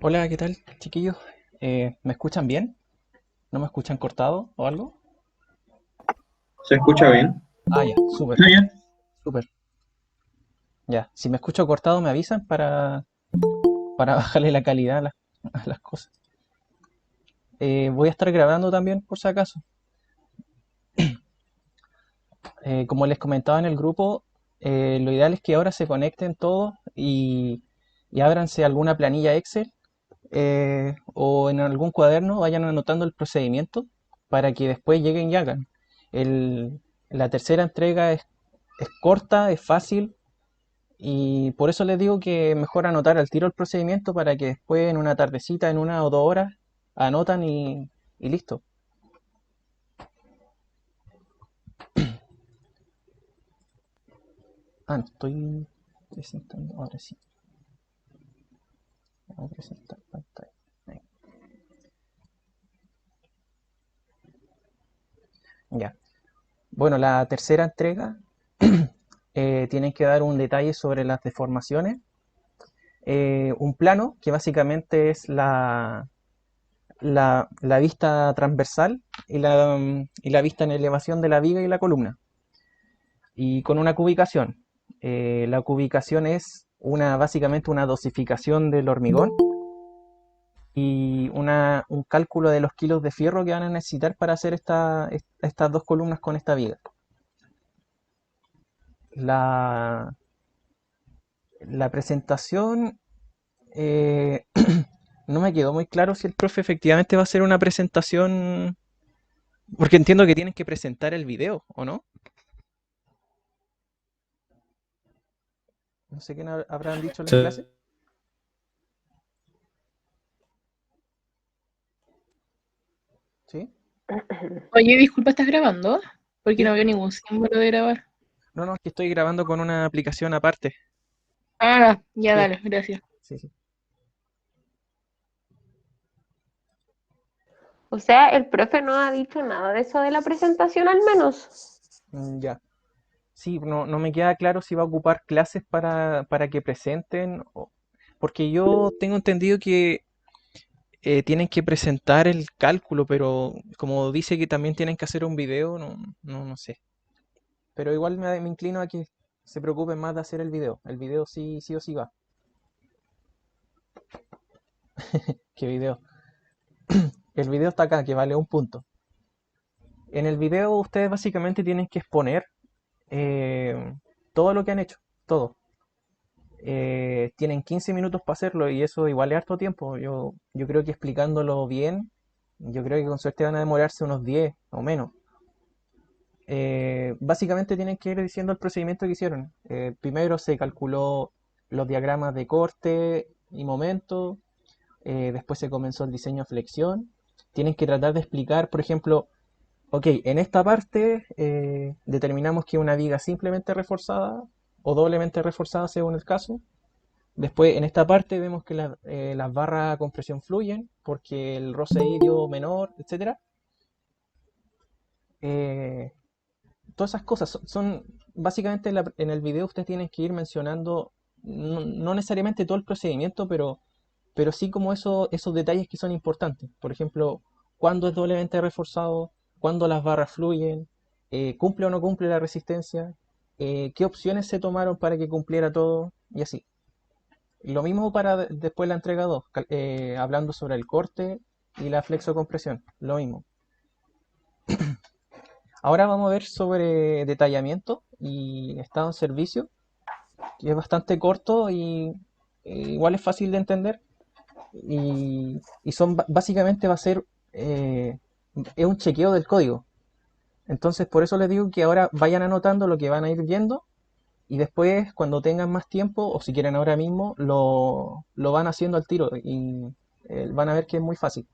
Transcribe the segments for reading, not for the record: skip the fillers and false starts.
Hola, ¿qué tal, chiquillos? ¿Me escuchan bien? ¿No me escuchan cortado o algo? ¿Se escucha bien? Ah, ya, súper, ¿Está bien? súper. Ya, si me escucho cortado me avisan para bajarle la calidad a las cosas. Voy a estar grabando también por si acaso. Como les comentaba en el grupo, lo ideal es que ahora se conecten todos y ábranse alguna planilla Excel o en algún cuaderno vayan anotando el procedimiento para que después lleguen y hagan. El- la tercera entrega es corta, es fácil. Y por eso les digo que mejor anotar al tiro el procedimiento para que después en una tardecita, en 1 o 2 horas, anotan y listo. Ah, no, estoy presentando, ahora sí. Vamos a presentar pantalla. Ahí. Ya. Bueno, la tercera entrega tienen que dar un detalle sobre las deformaciones. Un plano que básicamente es la vista transversal y la vista en elevación de la viga y la columna. Y con una cubicación. La cubicación es básicamente una dosificación del hormigón y un cálculo de los kilos de fierro que van a necesitar para hacer estas dos columnas con esta viga. La, la presentación, no me quedó muy claro si el profe efectivamente va a hacer una presentación, porque entiendo que tienen que presentar el video, ¿o no? No sé qué habrán dicho en clase. ¿Sí? Oye, disculpa, ¿estás grabando? Porque ¿Sí? no veo ningún símbolo de grabar. No, no, es que estoy grabando con una aplicación aparte. Ah, ya Sí, dale, gracias. sí, sí. O sea, el profe no ha dicho nada de eso de la presentación al menos. Ya. Sí, no me queda claro si va a ocupar clases para que presenten, porque yo tengo entendido que tienen que presentar el cálculo, pero como dice que también tienen que hacer un video, no sé. Pero igual me inclino a que se preocupen más de hacer el video. El video sí, sí o sí va. ¿Qué video? El video está acá, que vale un punto. En el video ustedes básicamente tienen que exponer eh, todo lo que han hecho, todo. Tienen 15 minutos para hacerlo y eso igual es harto tiempo. Yo creo que explicándolo bien, yo creo que con suerte van a demorarse unos 10 o menos. Básicamente tienen que ir diciendo el procedimiento que hicieron. Primero se calculó los diagramas de corte y momento, después se comenzó el diseño flexión. Tienen que tratar de explicar, por ejemplo, ok, en esta parte determinamos que una viga simplemente reforzada o doblemente reforzada según el caso. Después, en esta parte vemos que las barras a compresión fluyen porque el roce ahí dio menor, etcétera. Eh, Todas esas cosas básicamente en el video ustedes tienen que ir mencionando, no necesariamente todo el procedimiento, pero sí como esos detalles que son importantes. Por ejemplo, cuándo es doblemente reforzado, cuándo las barras fluyen, cumple o no cumple la resistencia, qué opciones se tomaron para que cumpliera todo y así. Lo mismo para después la entrega 2, hablando sobre el corte y la flexocompresión, lo mismo. Ahora vamos a ver sobre detallamiento y estado en servicio, que es bastante corto y igual es fácil de entender. Y básicamente va a ser es un chequeo del código. Entonces por eso les digo que ahora vayan anotando lo que van a ir viendo y después cuando tengan más tiempo o si quieren ahora mismo lo van haciendo al tiro y van a ver que es muy fácil.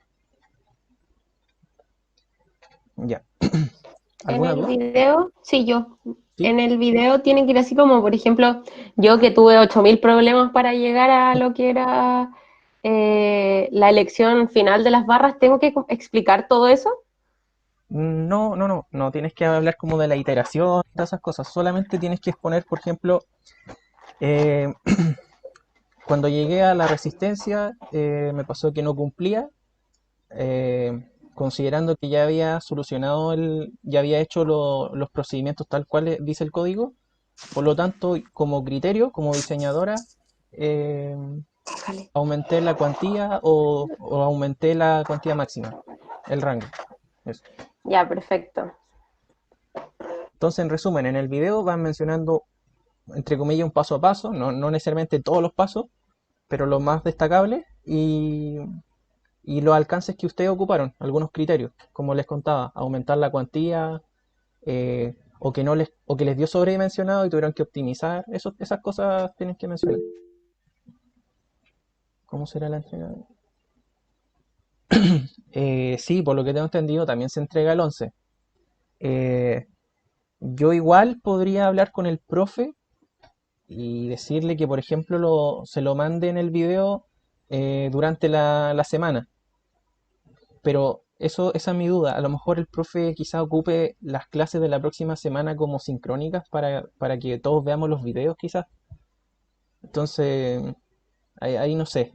Ya. En ¿Alguna el duda? video, sí, yo. ¿Sí? En el video tiene que ir así como, por ejemplo, yo que tuve 8000 problemas para llegar a lo que era la elección final de las barras, ¿tengo que explicar todo eso? No tienes que hablar como de la iteración, de esas cosas. Solamente tienes que exponer, por ejemplo, eh, Cuando llegué a la resistencia, me pasó que no cumplía, considerando que ya había solucionado ya había hecho los procedimientos tal cual dice el código. Por lo tanto, como criterio, como diseñadora, eh, Bájale. aumenté la cuantía o aumenté la cuantía máxima, el rango. Eso. Ya, perfecto. Entonces, en resumen, en el video van mencionando, entre comillas, un paso a paso, no necesariamente todos los pasos, pero los más destacables y los alcances que ustedes ocuparon, algunos criterios, como les contaba, aumentar la cuantía, o que no les, o que les dio sobredimensionado y tuvieron que optimizar, esas cosas tienen que mencionar. ¿Cómo será la entrega? Sí, por lo que tengo entendido, también se entrega el 11. Eh, yo igual podría hablar con el profe y decirle que, por ejemplo, se lo mande en el video durante la semana. Pero esa es mi duda. A lo mejor el profe quizá ocupe las clases de la próxima semana como sincrónicas para que todos veamos los videos, quizás. Entonces, ahí no sé.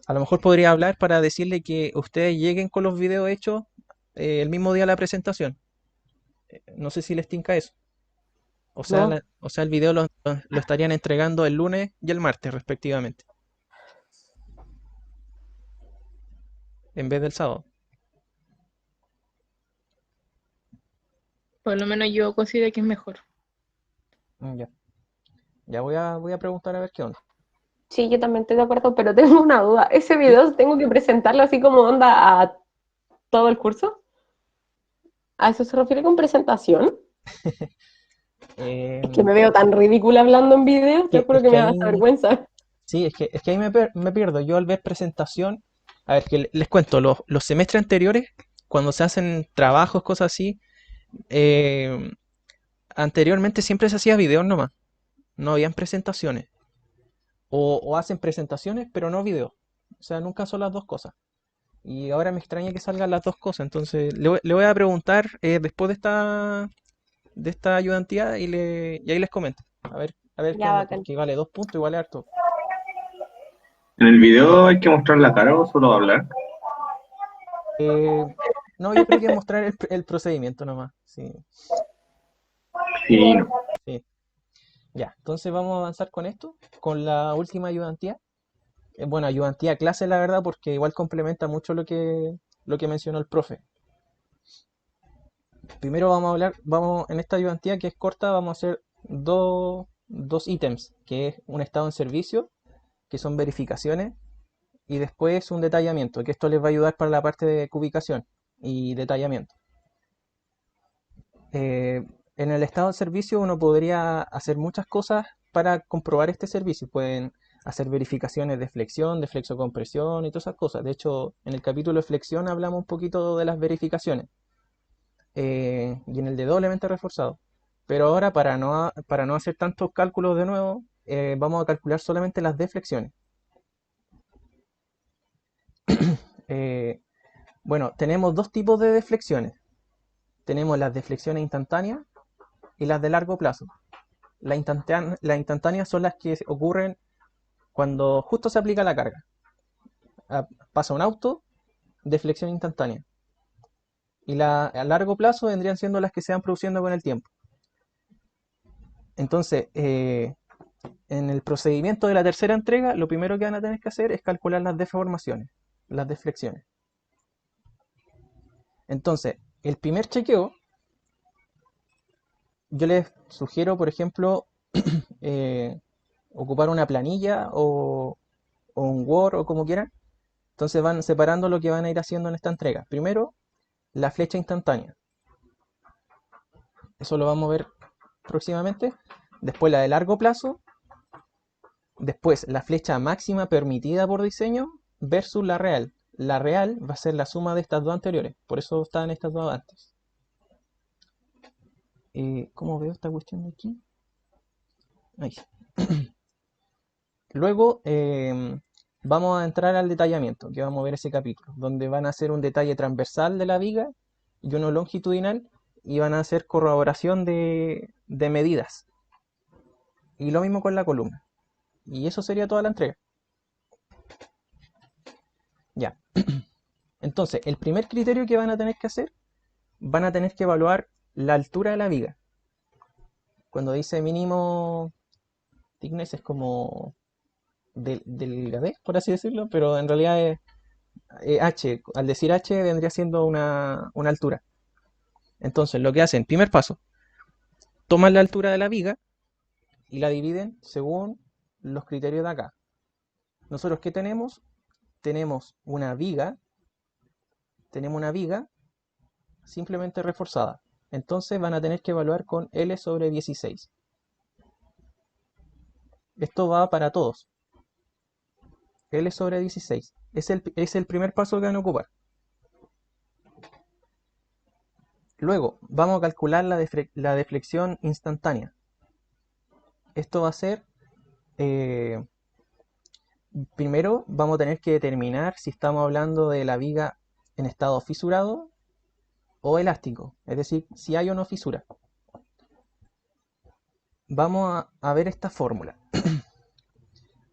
A lo mejor podría hablar para decirle que ustedes lleguen con los videos hechos el mismo día de la presentación. No sé si les tinca eso. ¿No? O sea, el video lo estarían entregando el lunes y el martes, respectivamente, en vez del sábado. Por lo menos yo considero que es mejor. Ya. Ya voy a preguntar a ver qué onda. Sí, yo también estoy de acuerdo, pero tengo una duda. ¿Ese ¿Sí? video tengo que presentarlo así como onda a todo el curso? ¿A eso se refiere con presentación? Es que Em, me veo tan ridícula hablando en video, te juro es que que me da hasta ahí, vergüenza. sí, es que ahí me pierdo. Yo al ver presentación, a ver, que les cuento, los semestres anteriores, cuando se hacen trabajos, cosas así, eh, anteriormente siempre se hacía videos nomás, no habían presentaciones. O hacen presentaciones, pero no videos. O sea, nunca son las dos cosas. Y ahora me extraña que salgan las dos cosas. Entonces, le voy a preguntar después de esta ayudantía y ahí les comento. A ver qué Ya, onda, bacán. porque vale 2 puntos, igual es harto. ¿En el video hay que mostrar la cara o solo hablar? Eh, no, yo creo que mostrar el procedimiento nomás. Sí, Sí, no. sí. Ya, entonces vamos a avanzar con esto, con la última ayudantía. Bueno, ayudantía clase, la verdad, porque igual complementa mucho lo que mencionó el profe. Primero vamos a hablar, en esta ayudantía que es corta, vamos a hacer dos ítems, que es un estado en servicio, que son verificaciones, y después un detallamiento, que esto les va a ayudar para la parte de cubicación y detallamiento. Eh, en el estado de servicio uno podría hacer muchas cosas para comprobar este servicio. Pueden hacer verificaciones de flexión, de flexocompresión y todas esas cosas. De hecho, en el capítulo de flexión hablamos un poquito de las verificaciones, y en el de doblemente reforzado. Pero ahora, para no hacer tantos cálculos de nuevo, vamos a calcular solamente las deflexiones. Eh, bueno, tenemos dos tipos de deflexiones. Tenemos las deflexiones instantáneas y las de largo plazo. Las instantáneas son las que ocurren cuando justo se aplica la carga. Pasa un auto, deflexión instantánea. Y a largo plazo vendrían siendo las que se van produciendo con el tiempo. Entonces, en el procedimiento de la tercera entrega, lo primero que van a tener que hacer es calcular las deformaciones, las deflexiones. Entonces, el primer chequeo, yo les sugiero, por ejemplo, eh, ocupar una planilla o un Word o como quieran. Entonces van separando lo que van a ir haciendo en esta entrega. Primero, la flecha instantánea. Eso lo vamos a ver próximamente. Después la de largo plazo. Después la flecha máxima permitida por diseño versus la real. La real va a ser la suma de estas dos anteriores. Por eso están estas dos antes. ¿Cómo veo esta cuestión de aquí? Ahí. Luego vamos a entrar al detallamiento, que vamos a ver ese capítulo, donde van a hacer un detalle transversal de la viga y uno longitudinal, y van a hacer corroboración de medidas. Y lo mismo con la columna. Y eso sería toda la entrega. Ya. Entonces, el primer criterio que van a tener que hacer, van a tener que evaluar la altura de la viga. Cuando dice mínimo thickness es como delgadez, por así decirlo, pero en realidad es H. Al decir H vendría siendo una altura. Entonces, lo que hacen, primer paso, toman la altura de la viga y la dividen según los criterios de acá. Nosotros, ¿qué tenemos? Tenemos una viga simplemente reforzada. Entonces van a tener que evaluar con L sobre 16. Esto va para todos. L sobre 16. Es el primer paso que van a ocupar. Luego, vamos a calcular la deflexión instantánea. Esto va a ser, primero vamos a tener que determinar si estamos hablando de la viga en estado fisurado o elástico, es decir, si hay o no fisura. Vamos a ver esta fórmula.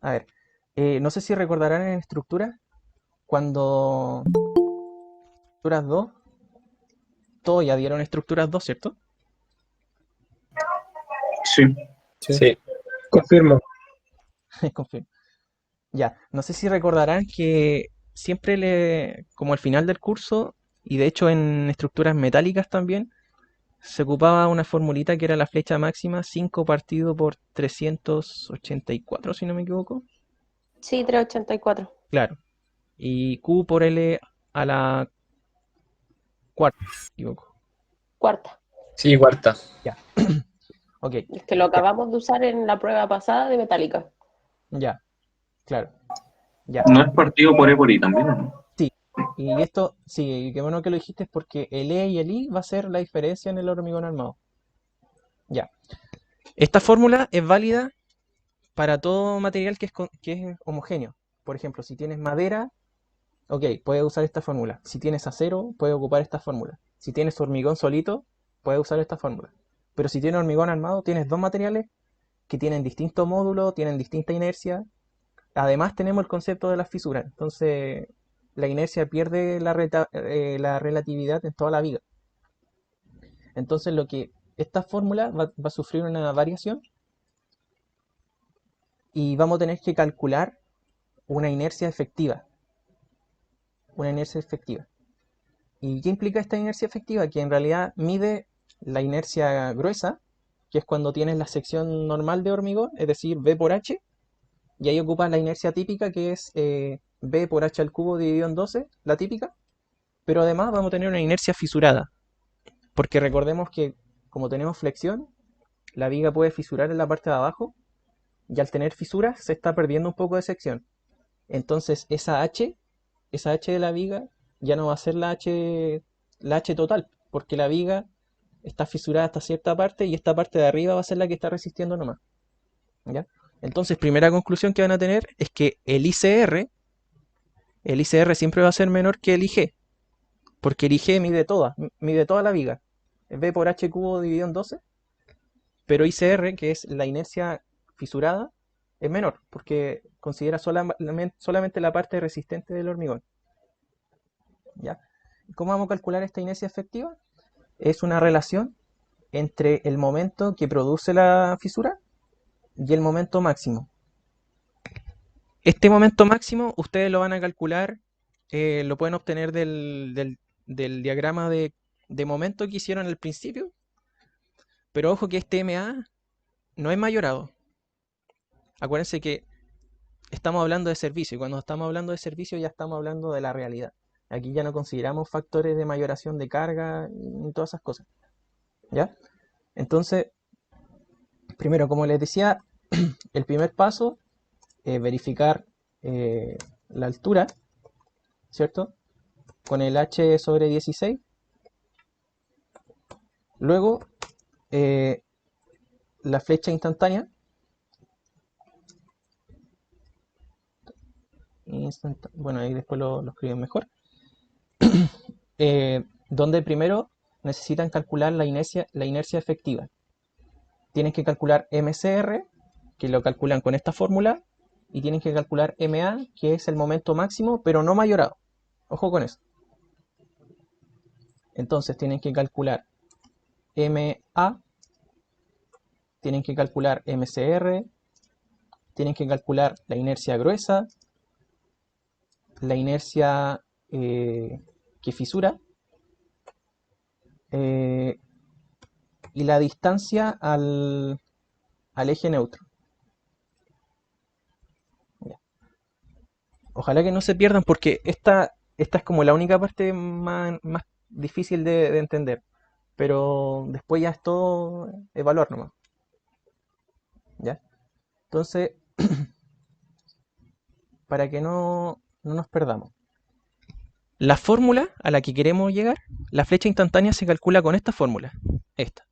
A ver, no sé si recordarán en estructura, cuando estructuras 2, todos ya dieron estructuras 2, ¿cierto? Sí. Sí, confirmo. Confirmo. Ya, no sé si recordarán que siempre como al final del curso, y de hecho en estructuras metálicas también, se ocupaba una formulita que era la flecha máxima 5 partido por 384, si no me equivoco. Sí, 384. Claro. Y Q por L a la cuarta, si no me equivoco. Cuarta. Sí, cuarta. Ya. Ok, Es que lo acabamos de usar en la prueba pasada de metálica. ya, claro. Ya. No es partido por E por I también, ¿no? Sí. Y esto, sí, qué bueno que lo dijiste, porque el E y el I va a ser la diferencia en el hormigón armado. Ya. Esta fórmula es válida para todo material que es homogéneo. Por ejemplo, si tienes madera, ok, puedes usar esta fórmula. Si tienes acero, puedes ocupar esta fórmula. Si tienes hormigón solito, puedes usar esta fórmula. Pero si tienes hormigón armado, tienes dos materiales que tienen distinto módulo, tienen distinta inercia. Además tenemos el concepto de las fisuras. Entonces, la inercia pierde la relatividad en toda la viga. Entonces, esta fórmula va a sufrir una variación y vamos a tener que calcular una inercia efectiva. Una inercia efectiva. ¿Y qué implica esta inercia efectiva? Que en realidad mide la inercia gruesa, que es cuando tienes la sección normal de hormigón, es decir, V por H, y ahí ocupas la inercia típica, que es V por H al cubo dividido en 12, la típica, pero además vamos a tener una inercia fisurada, porque recordemos que como tenemos flexión, la viga puede fisurar en la parte de abajo, y al tener fisuras se está perdiendo un poco de sección. Entonces esa H de la viga ya no va a ser la H total, porque la viga está fisurada hasta cierta parte y esta parte de arriba va a ser la que está resistiendo nomás. ¿Ya? Entonces, primera conclusión que van a tener es que el ICR siempre va a ser menor que el IG, porque el IG mide toda la viga. V por H cubo dividido en 12, pero ICR, que es la inercia fisurada, es menor, porque considera solamente la parte resistente del hormigón. ¿Ya? ¿Cómo vamos a calcular esta inercia efectiva? Es una relación entre el momento que produce la fisura y el momento máximo. Este momento máximo ustedes lo van a calcular, lo pueden obtener del diagrama de momento que hicieron al principio, pero ojo que este MA no es mayorado. Acuérdense que estamos hablando de servicio y cuando estamos hablando de servicio ya estamos hablando de la realidad. Aquí ya no consideramos factores de mayoración de carga ni todas esas cosas. ¿Ya? Entonces, primero, como les decía, el primer paso es verificar la altura, ¿cierto? Con el H sobre 16. Luego, la flecha instantánea. Bueno, ahí después lo escriben mejor. Donde primero necesitan calcular la inercia efectiva. Tienen que calcular MCR, que lo calculan con esta fórmula, y tienen que calcular MA, que es el momento máximo, pero no mayorado. Ojo con eso. Entonces tienen que calcular MA, tienen que calcular MCR, tienen que calcular la inercia gruesa, la inercia que fisura, y la distancia al eje neutro. Ya. Ojalá que no se pierdan porque esta es como la única parte más difícil de entender. Pero después ya es todo evaluar nomás. ¿Ya? Entonces, para que no nos perdamos. La fórmula a la que queremos llegar, la flecha instantánea se calcula con esta fórmula. Esta.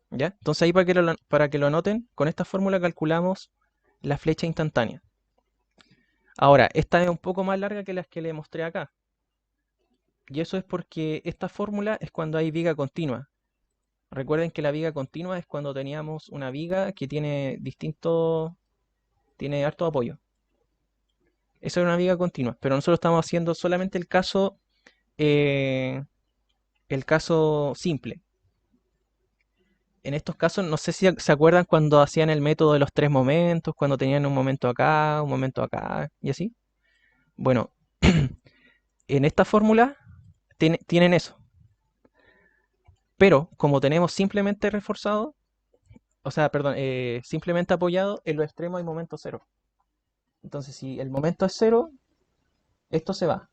¿Ya? Entonces ahí para que lo anoten, con esta fórmula calculamos la flecha instantánea. Ahora, esta es un poco más larga que las que le mostré acá. Y eso es porque esta fórmula es cuando hay viga continua. Recuerden que la viga continua es cuando teníamos una viga que tiene harto apoyo. Eso es una viga continua, pero nosotros estamos haciendo solamente eh, el caso simple. En estos casos, no sé si se acuerdan cuando hacían el método de los 3 momentos, cuando tenían un momento acá y así. Bueno, en esta fórmula tienen eso. Pero como tenemos simplemente reforzado, o sea, perdón, simplemente apoyado, en los extremos hay momento cero. Entonces, si el momento es cero, esto se va.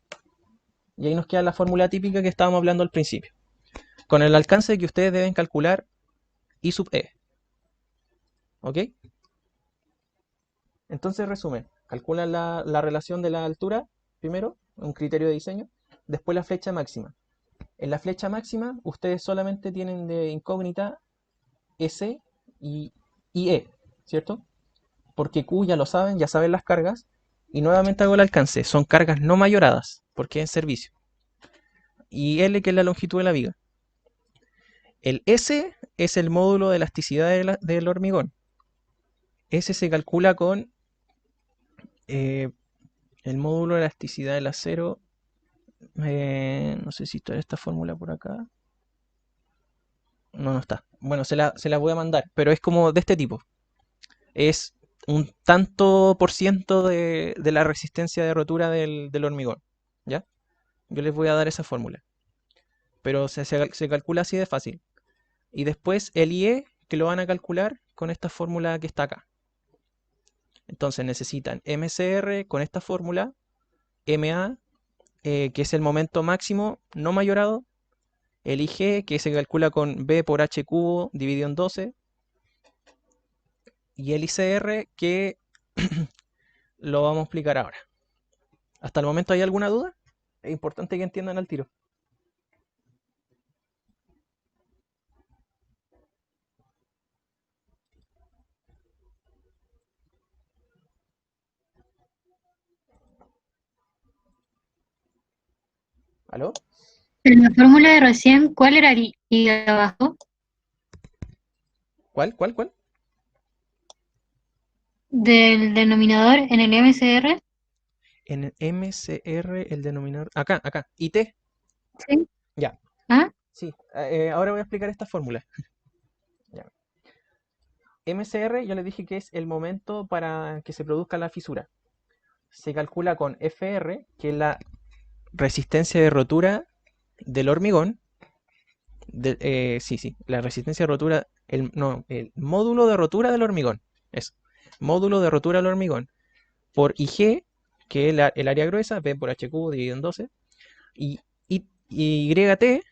Y ahí nos queda la fórmula típica que estábamos hablando al principio. Con el alcance que ustedes deben calcular I sub E. ¿Ok? Entonces, resumen. Calculan la relación de la altura, primero, un criterio de diseño. Después la flecha máxima. En la flecha máxima, ustedes solamente tienen de incógnita S y E, ¿cierto? Porque Q ya lo saben, ya saben las cargas. Y nuevamente hago el alcance. Son cargas no mayoradas, porque es en servicio. Y L, que es la longitud de la viga. El S es el módulo de elasticidad del hormigón. Ese se calcula con el módulo de elasticidad del acero. No sé si está esta fórmula por acá. No está. Bueno, se la voy a mandar, pero es como de este tipo. Es un tanto por ciento de la resistencia de rotura del hormigón. ¿Ya? Yo les voy a dar esa fórmula. Pero se calcula así de fácil. Y después el IE, que lo van a calcular con esta fórmula que está acá. Entonces necesitan MCR con esta fórmula, MA, que es el momento máximo no mayorado, el IG, que se calcula con B por H cubo dividido en 12, y el ICR, que lo vamos a explicar ahora. ¿Hasta el momento hay alguna duda? Es importante que entiendan al tiro. ¿Aló? En la fórmula de recién, ¿cuál era el I de abajo? ¿Cuál? Del denominador en el MCR. En el MCR, el denominador. Acá. IT. Sí. Ya. ¿Ah? Sí. Ahora voy a explicar esta fórmula. Ya. MCR, yo les dije que es el momento para que se produzca la fisura. Se calcula con FR, que es la resistencia de rotura del hormigón. La resistencia de rotura, el módulo de rotura del hormigón. Eso. Módulo de rotura del hormigón. Por IG, que es el área gruesa, P por H cubo dividido en 12. Y YT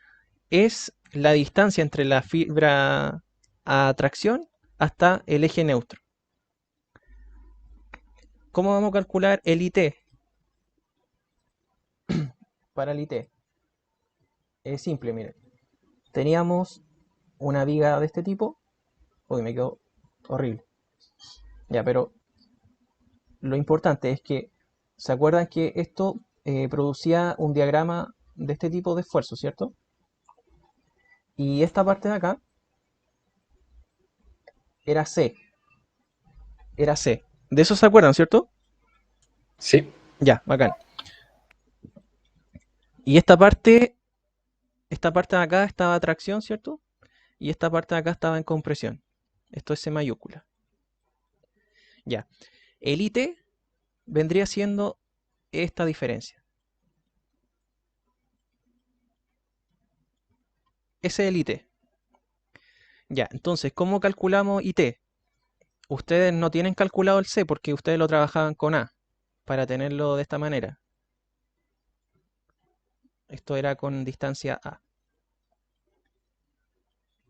es la distancia entre la fibra a tracción hasta el eje neutro. ¿Cómo vamos a calcular el IT? Para el IT es simple, miren. Teníamos una viga de este tipo. Uy, me quedó horrible. Ya, pero lo importante es que se acuerdan que esto producía un diagrama de este tipo de esfuerzo, ¿cierto? Y esta parte de acá era C. era C. De eso se acuerdan, ¿cierto? Sí. Ya, bacán. Y esta parte de acá estaba tracción, ¿cierto? Y esta parte de acá estaba en compresión. Esto es C mayúscula. Ya. El IT vendría siendo esta diferencia. Ese es el IT. Ya, entonces, ¿cómo calculamos IT? Ustedes no tienen calculado el C porque ustedes lo trabajaban con A para tenerlo de esta manera. Esto era con distancia A.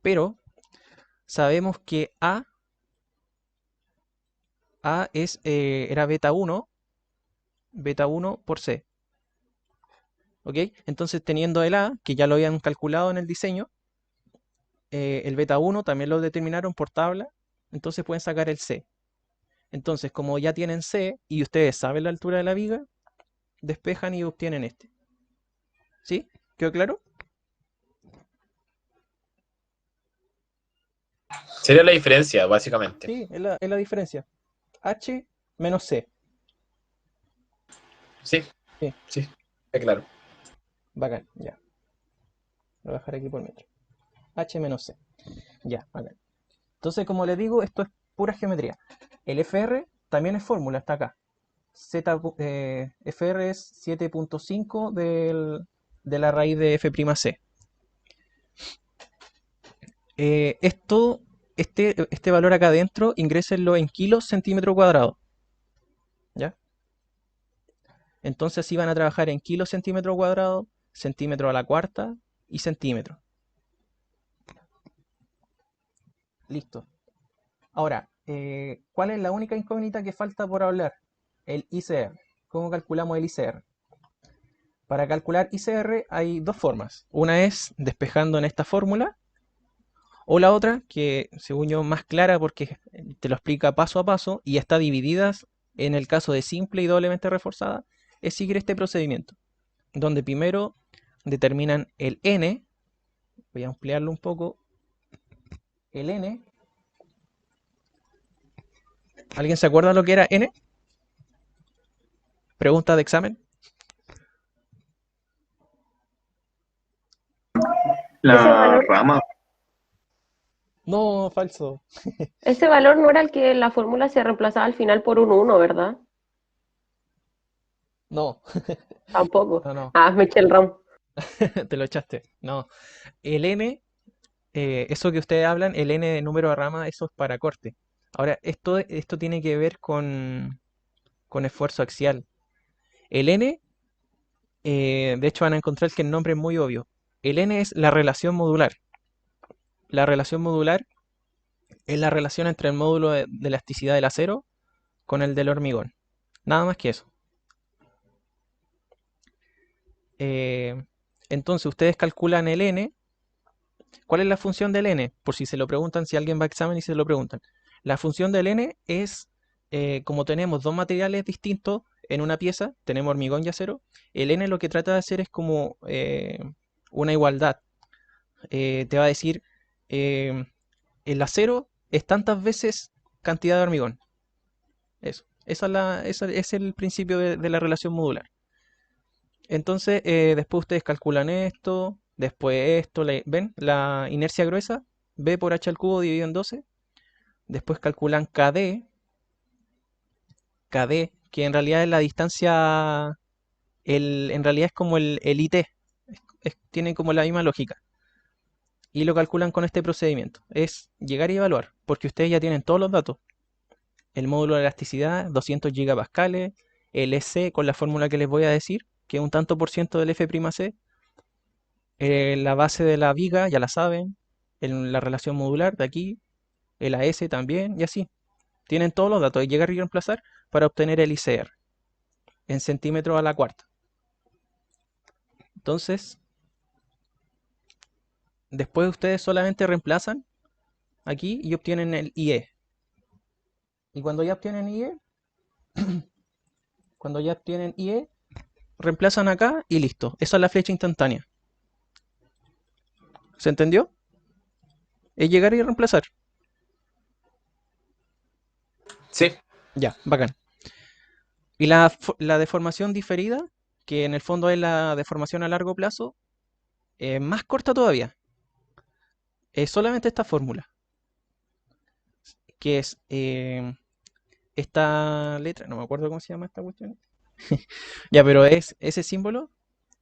Pero sabemos que A era beta 1 por C. ¿Ok? Entonces teniendo el A, que ya lo habían calculado en el diseño, el beta 1 también lo determinaron por tabla, entonces pueden sacar el C. Entonces, como ya tienen C y ustedes saben la altura de la viga, despejan y obtienen este. ¿Sí? ¿Quedó claro? Sería la diferencia, básicamente. Sí, es la diferencia. H menos C. Sí, Sí, sí, está claro. bacán, ya. Lo voy a dejar aquí por metro. H menos C. Ya, bacán. Entonces, como les digo, esto es pura geometría. El FR también es fórmula, está acá. FR es 7.5 de la raíz de F'C. Este valor acá adentro, ingrésenlo en kilos centímetro cuadrado. ¿Ya? Entonces así van a trabajar en kilos centímetro cuadrado, centímetro a la cuarta y centímetro. Listo. Ahora, ¿cuál es la única incógnita que falta por hablar? El ICR. ¿Cómo calculamos el ICR? Para calcular ICR hay dos formas. Una es despejando en esta fórmula, o la otra, que según yo más clara porque te lo explica paso a paso y está dividida en el caso de simple y doblemente reforzada, es seguir este procedimiento, donde primero determinan el n, voy a ampliarlo un poco, el n. ¿Alguien se acuerda lo que era n? Pregunta de examen. Ese La valor, rama, No, falso. ese valor no era el que la fórmula se reemplazaba al final por un 1, ¿verdad? No, Tampoco. no, no, Ah, me eché el ramo. te lo echaste. No, el n, eso que ustedes hablan, el n de número de rama, eso es para corte. Ahora, esto tiene que ver con esfuerzo axial. El n, de hecho van a encontrar que el nombre es muy obvio. El n es la relación modular. La relación modular es la relación entre el módulo de elasticidad del acero con el del hormigón. Nada más que eso. Eh, entonces ustedes calculan el n. ¿Cuál es la función del n? Por si se lo preguntan, si alguien va a examen y se lo preguntan. La función del n es, como tenemos dos materiales distintos en una pieza, tenemos hormigón y acero, el n lo que trata de hacer es como una igualdad. Te va a decir, eh, el acero es tantas veces cantidad de hormigón. Eso. Ese es el principio de la relación modular. Entonces, después ustedes calculan esto, después esto, ¿ven? La inercia gruesa, B por H al cubo dividido en 12. Después calculan KD, que en realidad es la distancia, en realidad es como el IT, tiene como la misma lógica. Y lo calculan con este procedimiento. Es llegar y evaluar, porque ustedes ya tienen todos los datos. El módulo de elasticidad, 200 gigapascales, el EC con la fórmula que les voy a decir, que es un tanto por ciento del F'C. La base de la viga, ya la saben. La relación modular de aquí. El AS también, y así. Tienen todos los datos de llegar y reemplazar para obtener el ICR en centímetros a la cuarta. Entonces, después ustedes solamente reemplazan aquí y obtienen el IE. Y cuando ya obtienen IE, reemplazan acá y listo. Esa es la flecha instantánea. ¿Se entendió? Es llegar y reemplazar. Sí, Ya, bacán. Y la deformación diferida, que en el fondo es la deformación a largo plazo, es más corta todavía. Es solamente esta fórmula, que es esta letra, no me acuerdo cómo se llama esta cuestión. Ya, pero es ese símbolo.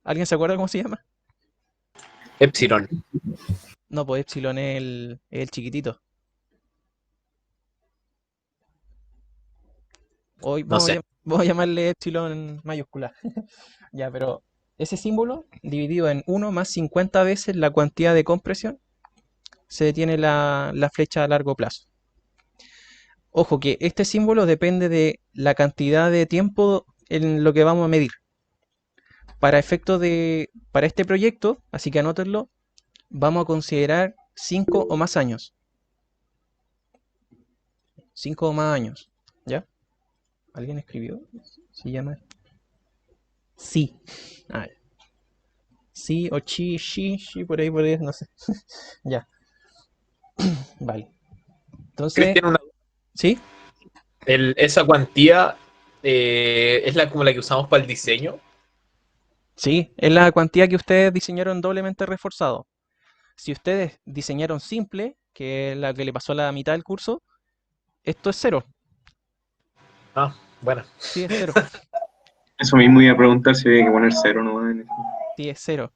¿Alguien se acuerda cómo se llama? epsilon. No, pues epsilon es el chiquitito. Hoy No sé. vamos a llamarle epsilon en mayúscula. Ya, pero ese símbolo dividido en 1 más 50 veces la cantidad de compresión se detiene la flecha a largo plazo. Ojo que este símbolo depende de la cantidad de tiempo en lo que vamos a medir. Para este proyecto, así que anótenlo, vamos a considerar 5 o más años. 5 o más años. ¿Ya? ¿Alguien escribió? ¿Se llama? Sí. Ah, ya. Sí o chi, shi, por ahí, no sé. Ya, vale. Entonces, Cristian, ¿sí? esa cuantía es como la que usamos para el diseño. Sí, es la cuantía que ustedes diseñaron doblemente reforzado. Si ustedes diseñaron simple, que es la que le pasó a la mitad del curso, esto es cero. Ah, bueno. Sí, es cero. Eso mismo iba a preguntar si había que poner cero nomás en eso. Sí, es cero.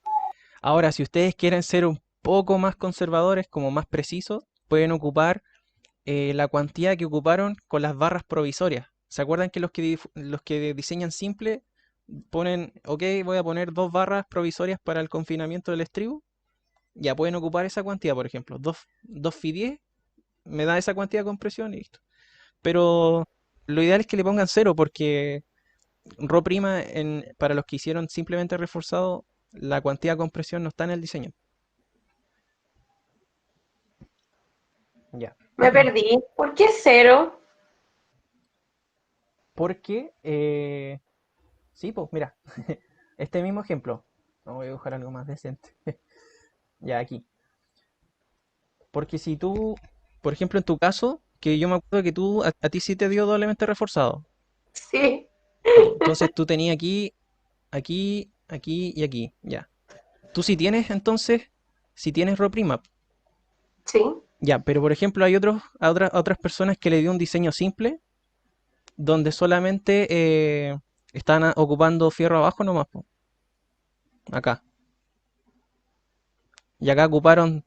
Ahora, si ustedes quieren ser un poco más conservadores, como más precisos, pueden ocupar la cuantía que ocuparon con las barras provisorias. ¿Se acuerdan que los que diseñan simple ponen, ok, voy a poner 2 barras provisorias para el confinamiento del estribo? Ya pueden ocupar esa cuantía, por ejemplo, 2 Fi 10 me da esa cantidad de compresión y listo. Pero lo ideal es que le pongan cero porque Rho prima para los que hicieron simplemente reforzado, la cantidad de compresión no está en el diseño. Ya. Me perdí. ¿Por qué cero? Porque, sí, pues mira, este mismo ejemplo, no voy a buscar algo más decente. Ya aquí. Porque si tú, por ejemplo, en tu caso, que yo me acuerdo que a ti sí te dio doblemente reforzado. Sí, Ya, pues, entonces tú tenías aquí, aquí, aquí y aquí. Ya. Tú sí tienes, entonces, si tienes Rho prima. sí. Ya, pero por ejemplo hay a otras personas que le dio un diseño simple donde solamente están ocupando fierro abajo nomás, po, acá. Y acá ocuparon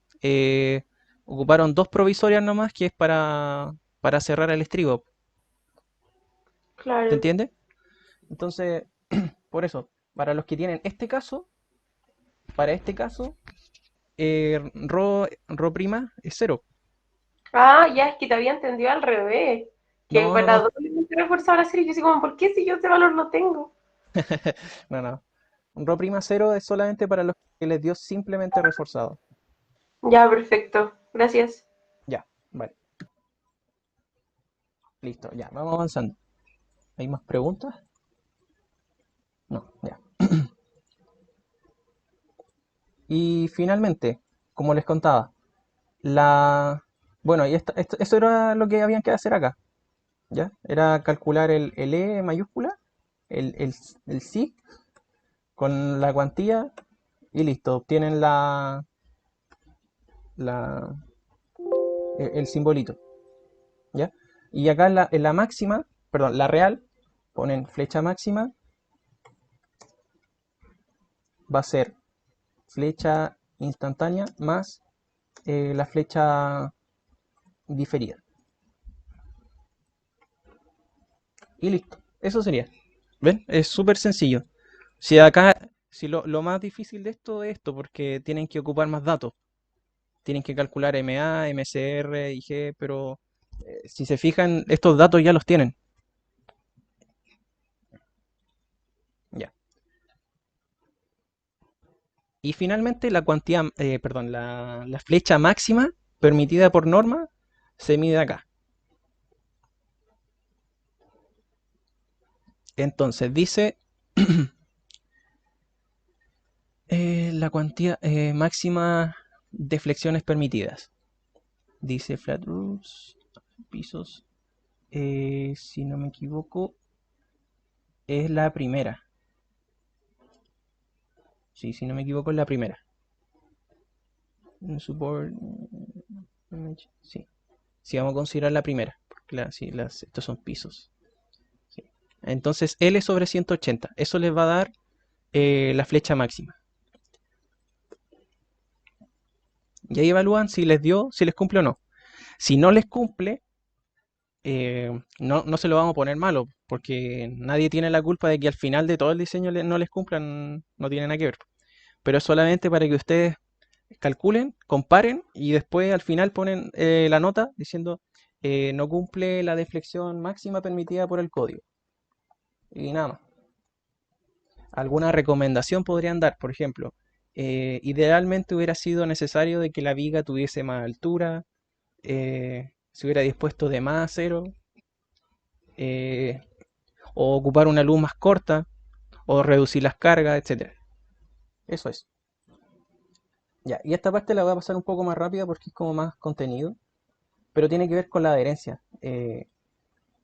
2 provisorias nomás que es para cerrar el estribo. ¿Se Claro. entiende? Entonces, por eso, para los que tienen para este caso, Rho prima es cero. Ah, ya es que te había entendido al revés. Que No, no, para no, doblemente reforzar la serie, yo así como, ¿por qué si yo ese valor no tengo? no, no. Rho prima cero es solamente para los que les dio simplemente reforzado. Ya, perfecto. Gracias. Ya, vale. Listo, ya, vamos avanzando. ¿Hay más preguntas? No, ya. Y finalmente, como les contaba, la... Bueno, eso era lo que habían que hacer acá, ¿ya? Era calcular el E mayúscula, el sí, con la cuantía y listo, obtienen la, el simbolito, ¿ya? Y acá en la máxima, perdón, la real, ponen flecha máxima, va a ser flecha instantánea más la flecha diferida. Y listo. Eso sería. ¿Ven? Es súper sencillo. Si acá, si lo más difícil de esto es esto, porque tienen que ocupar más datos. Tienen que calcular MA, MCR, IG, pero si se fijan, estos datos ya los tienen. Ya. Y finalmente la cuantía, perdón, la flecha máxima permitida por norma se mide acá. Entonces dice la cuantía máxima de flexiones permitidas. Dice flat roofs, pisos. Si no me equivoco, es la primera. Sí, si no me equivoco, es la primera. Support image, sí. Sí, vamos a considerar la primera, porque sí, estos son pisos. Sí. Entonces, L sobre 180, eso les va a dar la flecha máxima. Y ahí evalúan si les dio, si les cumple o no. Si no les cumple, no se lo vamos a poner malo, porque nadie tiene la culpa de que al final de todo el diseño no les cumplan, no tiene nada que ver. Pero es solamente para que ustedes calculen, comparen y después al final ponen la nota diciendo no cumple la deflexión máxima permitida por el código. Y nada más. Alguna recomendación podrían dar, por ejemplo, idealmente hubiera sido necesario de que la viga tuviese más altura, se hubiera dispuesto de más acero, eh, o ocupar una luz más corta, o reducir las cargas, etcétera. Eso es. Ya, y esta parte la voy a pasar un poco más rápida porque es como más contenido, pero tiene que ver con la adherencia.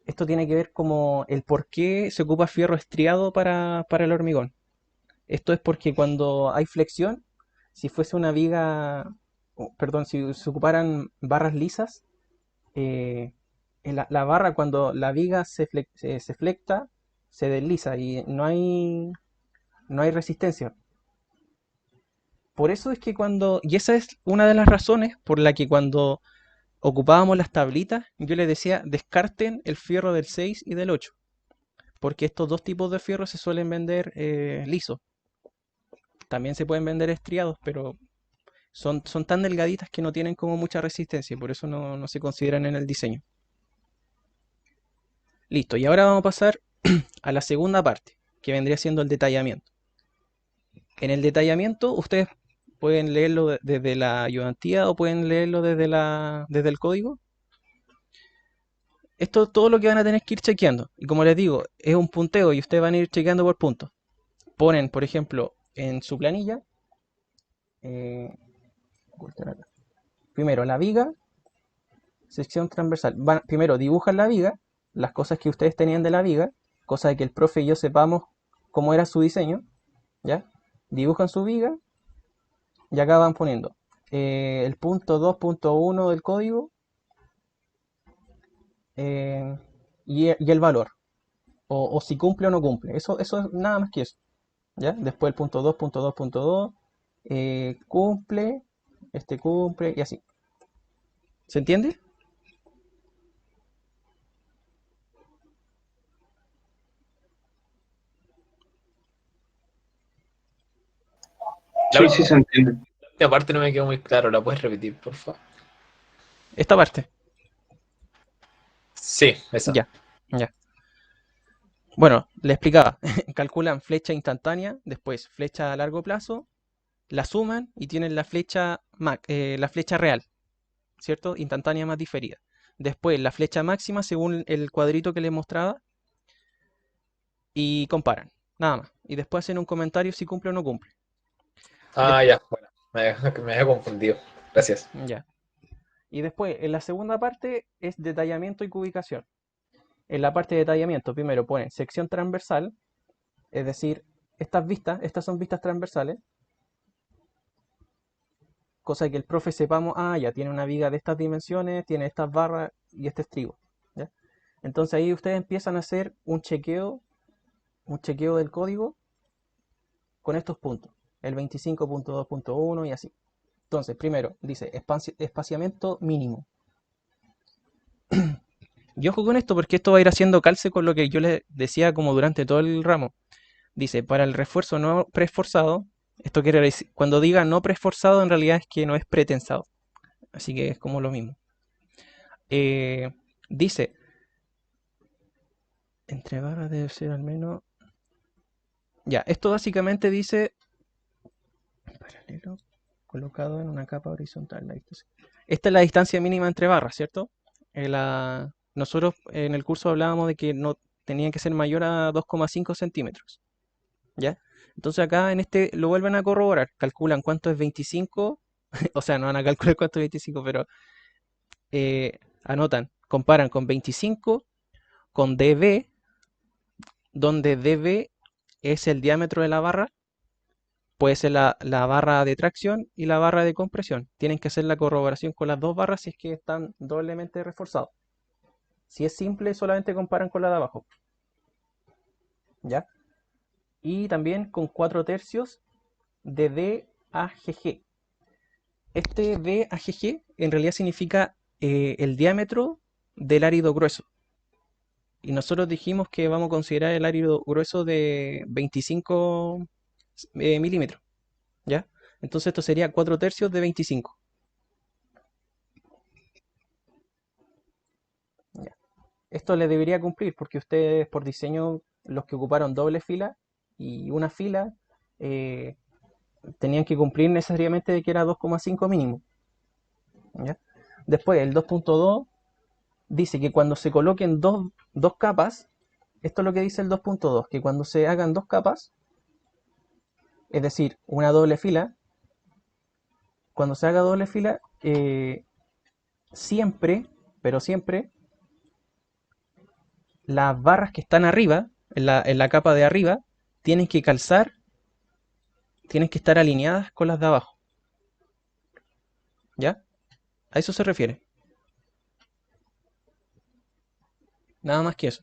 Esto tiene que ver como el por qué se ocupa fierro estriado para el hormigón. Esto es porque cuando hay flexión, si fuese una viga, perdón, si se ocuparan barras lisas, la barra cuando la viga se flecta, se desliza y no hay resistencia. Por eso es que y esa es una de las razones por la que cuando ocupábamos las tablitas, yo les decía, descarten el fierro del 6 y del 8, porque estos dos tipos de fierro se suelen vender lisos. También se pueden vender estriados, pero son tan delgaditas que no tienen como mucha resistencia, y por eso no se consideran en el diseño. Listo, y ahora vamos a pasar a la segunda parte, que vendría siendo el detallamiento. En el detallamiento ustedes pueden leerlo desde la ayudantía o pueden leerlo desde el código. Esto es todo lo que van a tener que ir chequeando. Y como les digo, es un punteo y ustedes van a ir chequeando por puntos. Ponen, por ejemplo, en su planilla, primero la viga, sección transversal. Primero dibujan la viga, las cosas que ustedes tenían de la viga, cosa de que el profe y yo sepamos cómo era su diseño, ¿ya? Dibujan su viga y acá van poniendo el punto 2.1 del código y el valor, o si cumple o no cumple. Eso es nada más que eso, ¿ya? Después el punto 2.2.2 cumple, cumple y así. ¿Se entiende? La Sí, sí se entiende. última parte no me quedó muy claro, ¿la puedes repetir, por favor? Esta parte, Sí, esa. ya, ya. Bueno, le explicaba, calculan flecha instantánea, después flecha a largo plazo, la suman y tienen la flecha real, ¿cierto? Instantánea más diferida. Después la flecha máxima según el cuadrito que les mostraba y comparan, nada más. Y después hacen un comentario si cumple o no cumple. Ah, ya, bueno, me había confundido. Gracias. Ya. Y después, en la segunda parte es detallamiento y cubicación. En la parte de detallamiento, primero ponen sección transversal, es decir, estas son vistas transversales, cosa que el profe sepamos, ya tiene una viga de estas dimensiones, tiene estas barras y este estribo, ¿ya? Entonces ahí ustedes empiezan a hacer un chequeo del código con estos puntos, el 25.2.1 y así. Entonces, primero dice espaciamiento mínimo. Y ojo con esto porque esto va a ir haciendo calce con lo que yo les decía como durante todo el ramo. Dice, para el refuerzo no preesforzado, esto quiere decir, cuando diga no preesforzado en realidad es que no es pretensado. Así que es como lo mismo. Dice, entre barras debe ser al menos... Ya, esto básicamente dice, paralelo, colocado en una capa horizontal. Esta es la distancia mínima entre barras, ¿cierto? Nosotros en el curso hablábamos de que no tenía que ser mayor a 2,5 centímetros. ¿Ya? Entonces acá en este lo vuelven a corroborar, calculan cuánto es 25, o sea, no van a calcular cuánto es 25, pero anotan, comparan con 25 con dB, donde dB es el diámetro de la barra, puede ser la barra de tracción y la barra de compresión. Tienen que hacer la corroboración con las dos barras si es que están doblemente reforzados. Si es simple, solamente comparan con la de abajo. ¿Ya? Y también con 4/3 de DAGG. Este DAGG en realidad significa el diámetro del árido grueso. Y nosotros dijimos que vamos a considerar el árido grueso de 25 milímetros. ¿Ya? Entonces esto sería 4/3 de 25. ¿Ya? Esto le debería cumplir porque ustedes por diseño, los que ocuparon doble fila y una fila, eh, tenían que cumplir necesariamente de que era 2,5 mínimo. ¿Ya? Después el 2.2 dice que cuando se coloquen dos capas, esto es lo que dice el 2.2, que cuando se hagan dos capas, es decir, una doble fila, cuando se haga doble fila, siempre, pero siempre, las barras que están arriba, en la capa de arriba, tienen que calzar, tienen que estar alineadas con las de abajo. ¿Ya? A eso se refiere. Nada más que eso.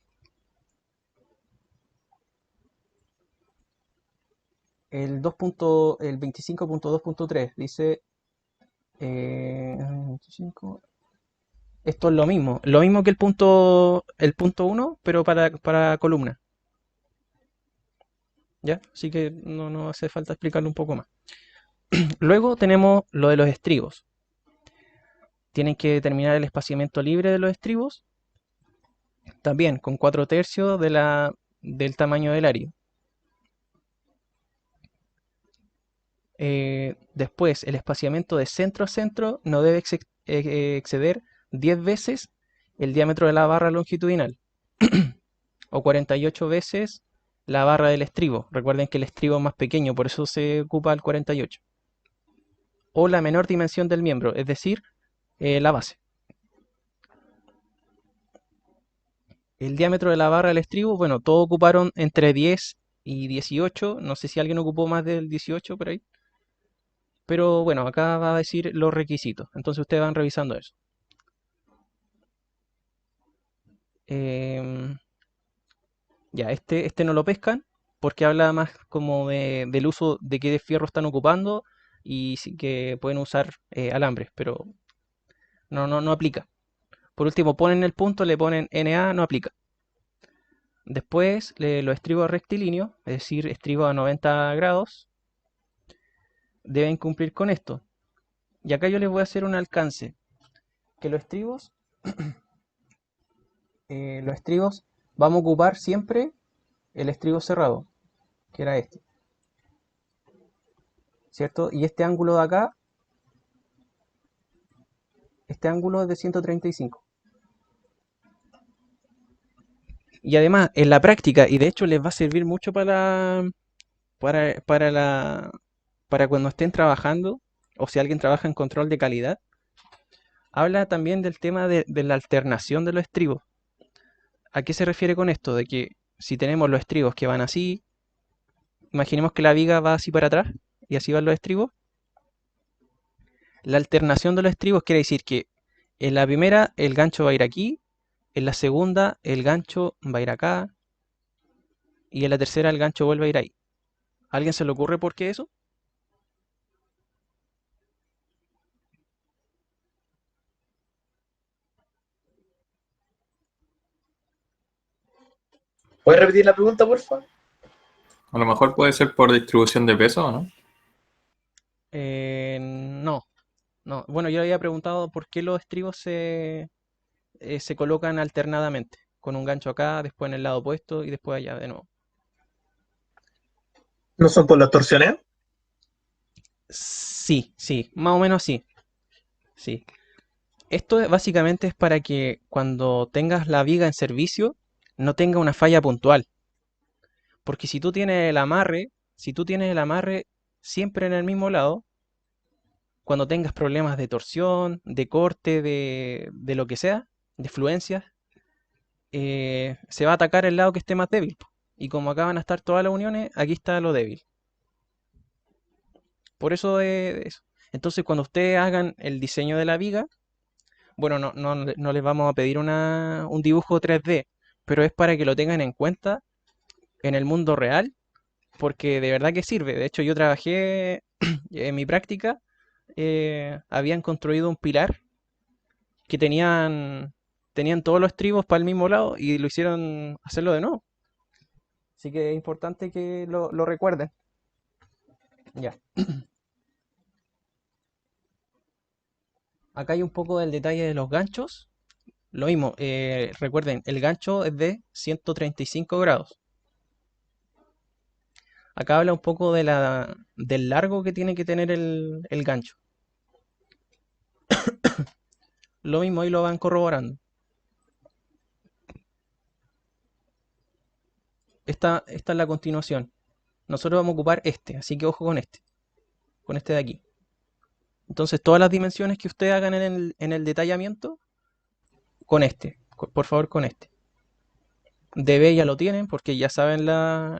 El 25.2.3 dice 25. Esto es lo mismo que el punto 1, pero para columna. ¿Ya? Así que no hace falta explicarlo un poco más. Luego tenemos lo de los estribos. Tienen que determinar el espaciamiento libre de los estribos, también con 4/3 del tamaño del árido. Después, el espaciamiento de centro a centro no debe exceder 10 veces el diámetro de la barra longitudinal o 48 veces la barra del estribo. Recuerden que el estribo es más pequeño, por eso se ocupa el 48. O la menor dimensión del miembro, es decir, la base. El diámetro de la barra del estribo, bueno, todos ocuparon entre 10 y 18. No sé si alguien ocupó más del 18 por ahí. Pero bueno, acá va a decir los requisitos. Entonces ustedes van revisando eso. Em, ya, este no lo pescan porque habla más como del uso de qué fierro están ocupando y sí que pueden usar alambres, pero no aplica. Por último, ponen el punto, le ponen NA, no aplica. Después, los estribos rectilíneos, es decir, estribos a 90 grados, deben cumplir con esto. Y acá yo les voy a hacer un alcance. Que los estribos, vamos a ocupar siempre el estribo cerrado, que era este. ¿Cierto? Y este ángulo de acá, este ángulo es de 135. Y además, en la práctica, y de hecho les va a servir mucho para cuando estén trabajando, o si alguien trabaja en control de calidad, habla también del tema de la alternación de los estribos. ¿A qué se refiere con esto? De que si tenemos los estribos que van así, imaginemos que la viga va así para atrás y así van los estribos. La alternación de los estribos quiere decir que en la primera el gancho va a ir aquí, en la segunda el gancho va a ir acá y en la tercera el gancho vuelve a ir ahí. ¿A alguien se le ocurre por qué eso? ¿Puedes repetir la pregunta, por favor? A lo mejor puede ser por distribución de peso, ¿no? No, no. Bueno, yo había preguntado por qué los estribos se colocan alternadamente, con un gancho acá, después en el lado opuesto y después allá de nuevo. ¿No son por las torsiones? Sí, más o menos sí. Sí. Esto básicamente es para que cuando tengas la viga en servicio no tenga una falla puntual. Porque si tú tienes el amarre siempre en el mismo lado, cuando tengas problemas de torsión, de corte, de lo que sea, de fluencias, se va a atacar el lado que esté más débil, po. Y como acá van a estar todas las uniones, aquí está lo débil. Por eso es eso. Entonces, cuando ustedes hagan el diseño de la viga, bueno, no les vamos a pedir un dibujo 3D, pero es para que lo tengan en cuenta en el mundo real, porque de verdad que sirve. De hecho, yo trabajé en mi práctica, habían construido un pilar que tenían todos los estribos para el mismo lado y lo hicieron hacerlo de nuevo. Así que es importante que lo recuerden. Ya. Acá hay un poco del detalle de los ganchos. Lo mismo, recuerden, el gancho es de 135 grados. Acá habla un poco del largo que tiene que tener el gancho. Lo mismo ahí lo van corroborando. Esta es la continuación. Nosotros vamos a ocupar este, así que ojo con este de aquí. Entonces todas las dimensiones que ustedes hagan en el detallamiento, con este, por favor con este. DB ya lo tienen porque ya saben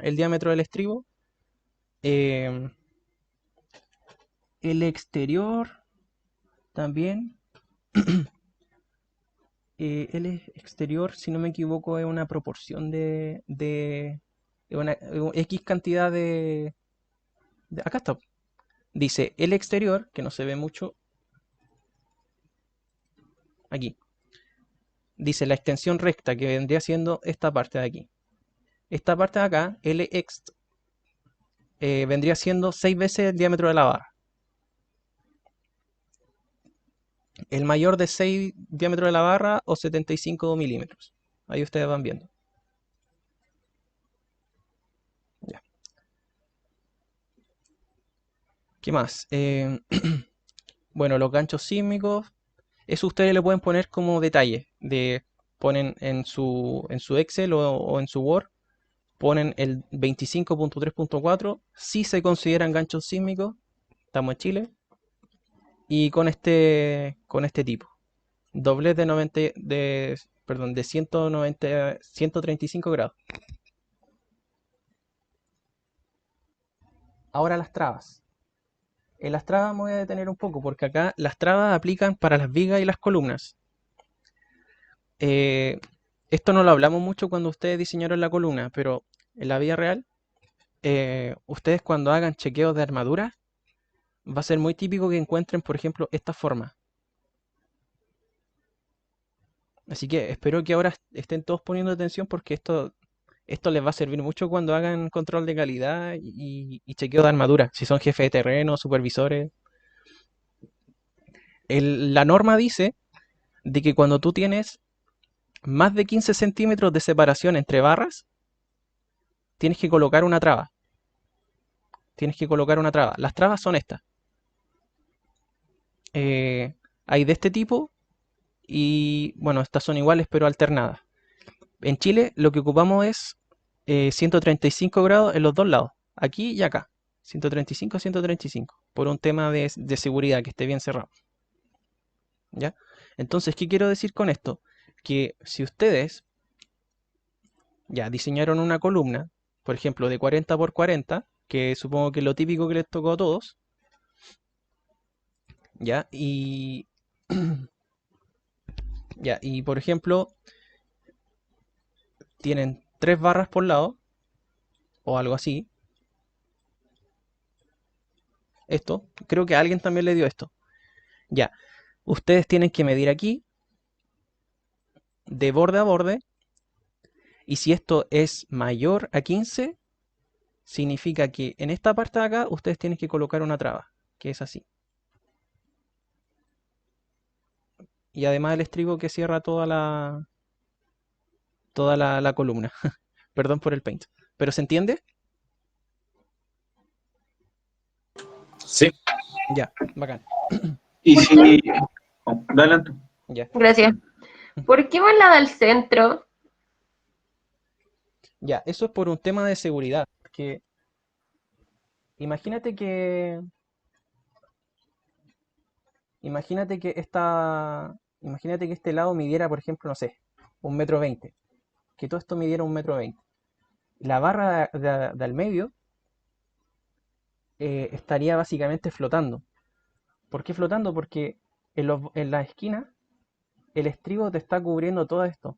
el diámetro del estribo. Em, el exterior también. El exterior, si no me equivoco, es una proporción de una X cantidad acá está. Dice el exterior, que no se ve mucho. Aquí. Dice la extensión recta, que vendría siendo esta parte de aquí. Esta parte de acá, Lx, vendría siendo 6 veces el diámetro de la barra. El mayor de 6 diámetro de la barra o 75 milímetros. Ahí ustedes van viendo. Ya. ¿Qué más? Bueno, los ganchos sísmicos. Eso ustedes le pueden poner como detalle. Ponen en su Excel o en su Word. Ponen el 25.3.4. Si se consideran ganchos sísmicos. Estamos en Chile. Y con este tipo. Doblez de 90, perdón, de 190, 135 grados. Ahora las trabas. En las trabas me voy a detener un poco porque acá las trabas aplican para las vigas y las columnas. Eh, Esto no lo hablamos mucho cuando ustedes diseñaron la columna, pero en la vida real, ustedes cuando hagan chequeos de armadura, va a ser muy típico que encuentren, por ejemplo, esta forma. Así que espero que ahora estén todos poniendo atención porque esto les va a servir mucho cuando hagan control de calidad y chequeo de armadura, si son jefes de terreno, supervisores. La norma dice de que cuando tú tienes más de 15 centímetros de separación entre barras, tienes que colocar una traba. Tienes que colocar una traba. Las trabas son estas. Hay de este tipo y, bueno, estas son iguales pero alternadas. En Chile lo que ocupamos es 135 grados en los dos lados, aquí y acá. 135, 135, por un tema de seguridad, que esté bien cerrado. ¿Ya? Entonces, ¿qué quiero decir con esto? Que si ustedes ya diseñaron una columna, por ejemplo, de 40 por 40, que supongo que es lo típico que les tocó a todos, ¿ya? Y por ejemplo, tienen tres barras por lado, o algo así. Esto, creo que a alguien también le dio esto. Ya, ustedes tienen que medir aquí, de borde a borde, y si esto es mayor a 15, significa que en esta parte de acá ustedes tienen que colocar una traba, que es así. Y además el estribo que cierra toda la columna. Perdón por el paint. ¿Pero se entiende? Sí. Ya, bacán. Y ¿Por si... oh, dale tú. Ya, Gracias. ¿Por qué va la del centro? ya, eso es por un tema de seguridad. Que imagínate que, imagínate que este lado midiera, por ejemplo, no sé, 1,20 m. que todo esto midiera 1,20 m. La barra del medio estaría básicamente flotando. ¿Por qué flotando? Porque en la esquina el estribo te está cubriendo todo esto.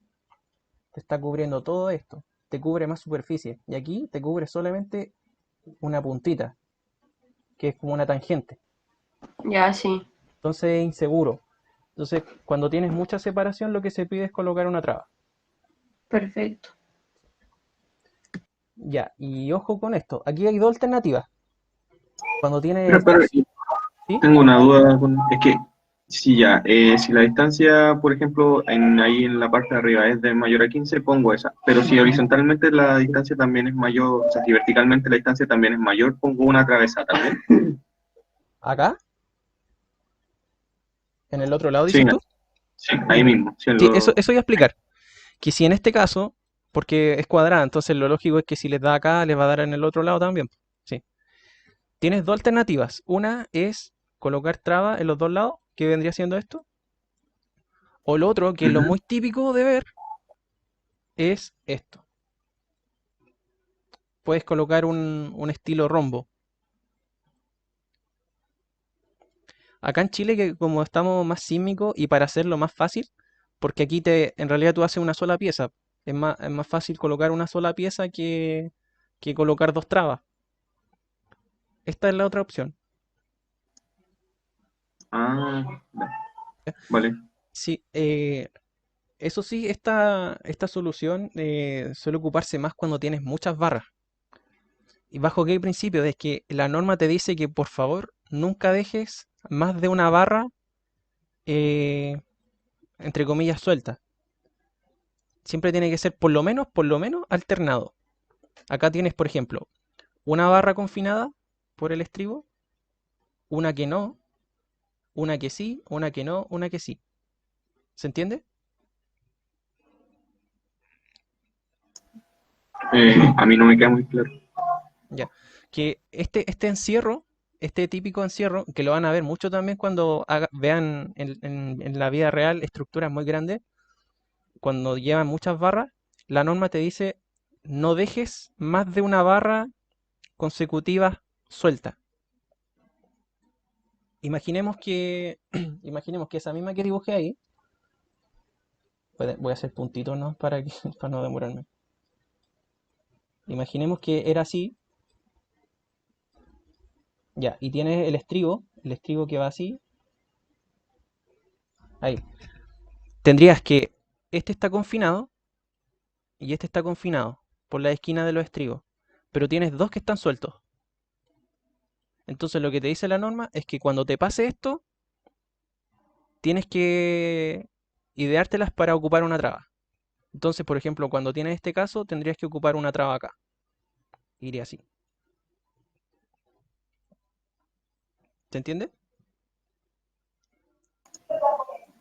Te está cubriendo todo esto. Te cubre más superficie. Y aquí te cubre solamente una puntita, que es como una tangente. Ya, sí. Entonces es inseguro. Entonces, cuando tienes mucha separación, lo que se pide es colocar una traba. Perfecto. Ya, y ojo con esto. Aquí hay dos alternativas. Cuando tienes... Pero ¿Sí? tengo una duda. Es que, si ya, si la distancia, por ejemplo, ahí en la parte de arriba es de mayor a 15, pongo esa. Pero si horizontalmente la distancia también es mayor, o sea, si verticalmente la distancia también es mayor, pongo una travesa también. Acá, en el otro lado, Sí, dices tú. sí, ahí mismo. Sí, Sí, eso iba a explicar. Que si en este caso, porque es cuadrada, entonces lo lógico es que si les da acá, les va a dar en el otro lado también. Sí. Tienes dos alternativas. Una es colocar traba en los dos lados, que vendría siendo esto. O lo otro, que es lo Ujú. muy típico de ver, es esto. Puedes colocar un estilo rombo. Acá en Chile, que como estamos más sísmicos y para hacerlo más fácil, porque aquí en realidad tú haces una sola pieza. Es más fácil colocar una sola pieza que colocar dos trabas. Esta es la otra opción. Ah, vale. Sí, eso sí, esta solución suele ocuparse más cuando tienes muchas barras. ¿Y bajo qué principio? Es que la norma te dice que por favor nunca dejes más de una barra, eh, entre comillas, suelta. Siempre tiene que ser por lo menos alternado. Acá tienes, por ejemplo, una barra confinada por el estribo, una que no, una que sí, una que no, una que sí. ¿Se entiende? A mí no me queda muy claro. Ya. Que este encierro, este típico encierro, que lo van a ver mucho también cuando vean en la vida real estructuras muy grandes, cuando llevan muchas barras, la norma te dice no dejes más de una barra consecutiva suelta. Imaginemos que, imaginemos que esa misma que dibujé ahí, voy a hacer puntitos, ¿no? Para no demorarme. Imaginemos que era así, ya, y tienes el estribo que va así, ahí. Tendrías que, este está confinado y este está confinado por la esquina de los estribos, pero tienes dos que están sueltos. Entonces lo que te dice la norma es que cuando te pase esto, tienes que ideártelas para ocupar una traba. Entonces, por ejemplo, cuando tienes este caso, tendrías que ocupar una traba acá. Iría así. ¿Se entiende?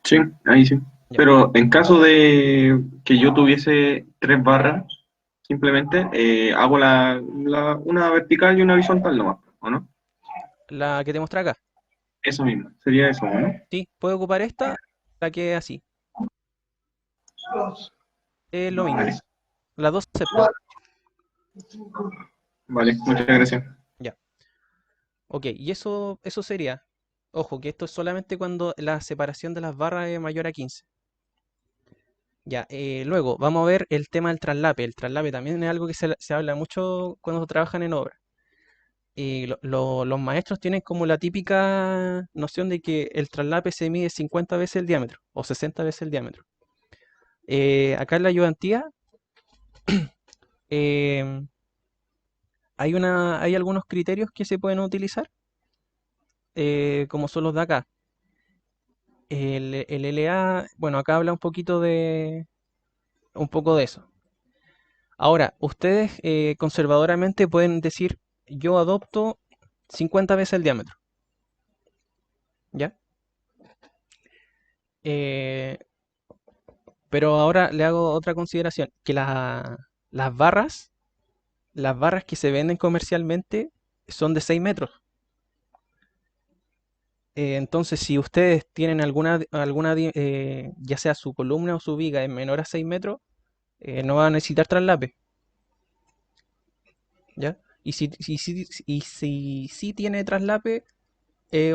Sí, ahí sí. Ya. Pero en caso de que yo tuviese tres barras, simplemente hago una vertical y una horizontal nomás, ¿o no? La que te muestra acá. Eso mismo, sería eso, ¿no? Sí, puedes ocupar esta, la que es así. Es lo mismo. Vale, Las dos se aceptan. vale, muchas gracias. Ya. Ok, y eso sería. Ojo, que esto es solamente cuando la separación de las barras es mayor a 15. Ya, luego vamos a ver el tema del traslape. El traslape también es algo que se habla mucho cuando trabajan en obra. Y los maestros tienen como la típica noción de que el traslape se mide 50 veces el diámetro o 60 veces el diámetro. Acá en la ayudantía em, hay algunos criterios que se pueden utilizar, como son los de acá. El LA, bueno, acá habla un poco de eso. Ahora, ustedes conservadoramente pueden decir, yo adopto 50 veces el diámetro, ¿ya? Eh, pero ahora le hago otra consideración, que las barras que se venden comercialmente son de 6 metros. Entonces, si ustedes tienen ya sea su columna o su viga es menor a 6 metros, no va a necesitar traslape, ¿ya? Y si tiene traslape,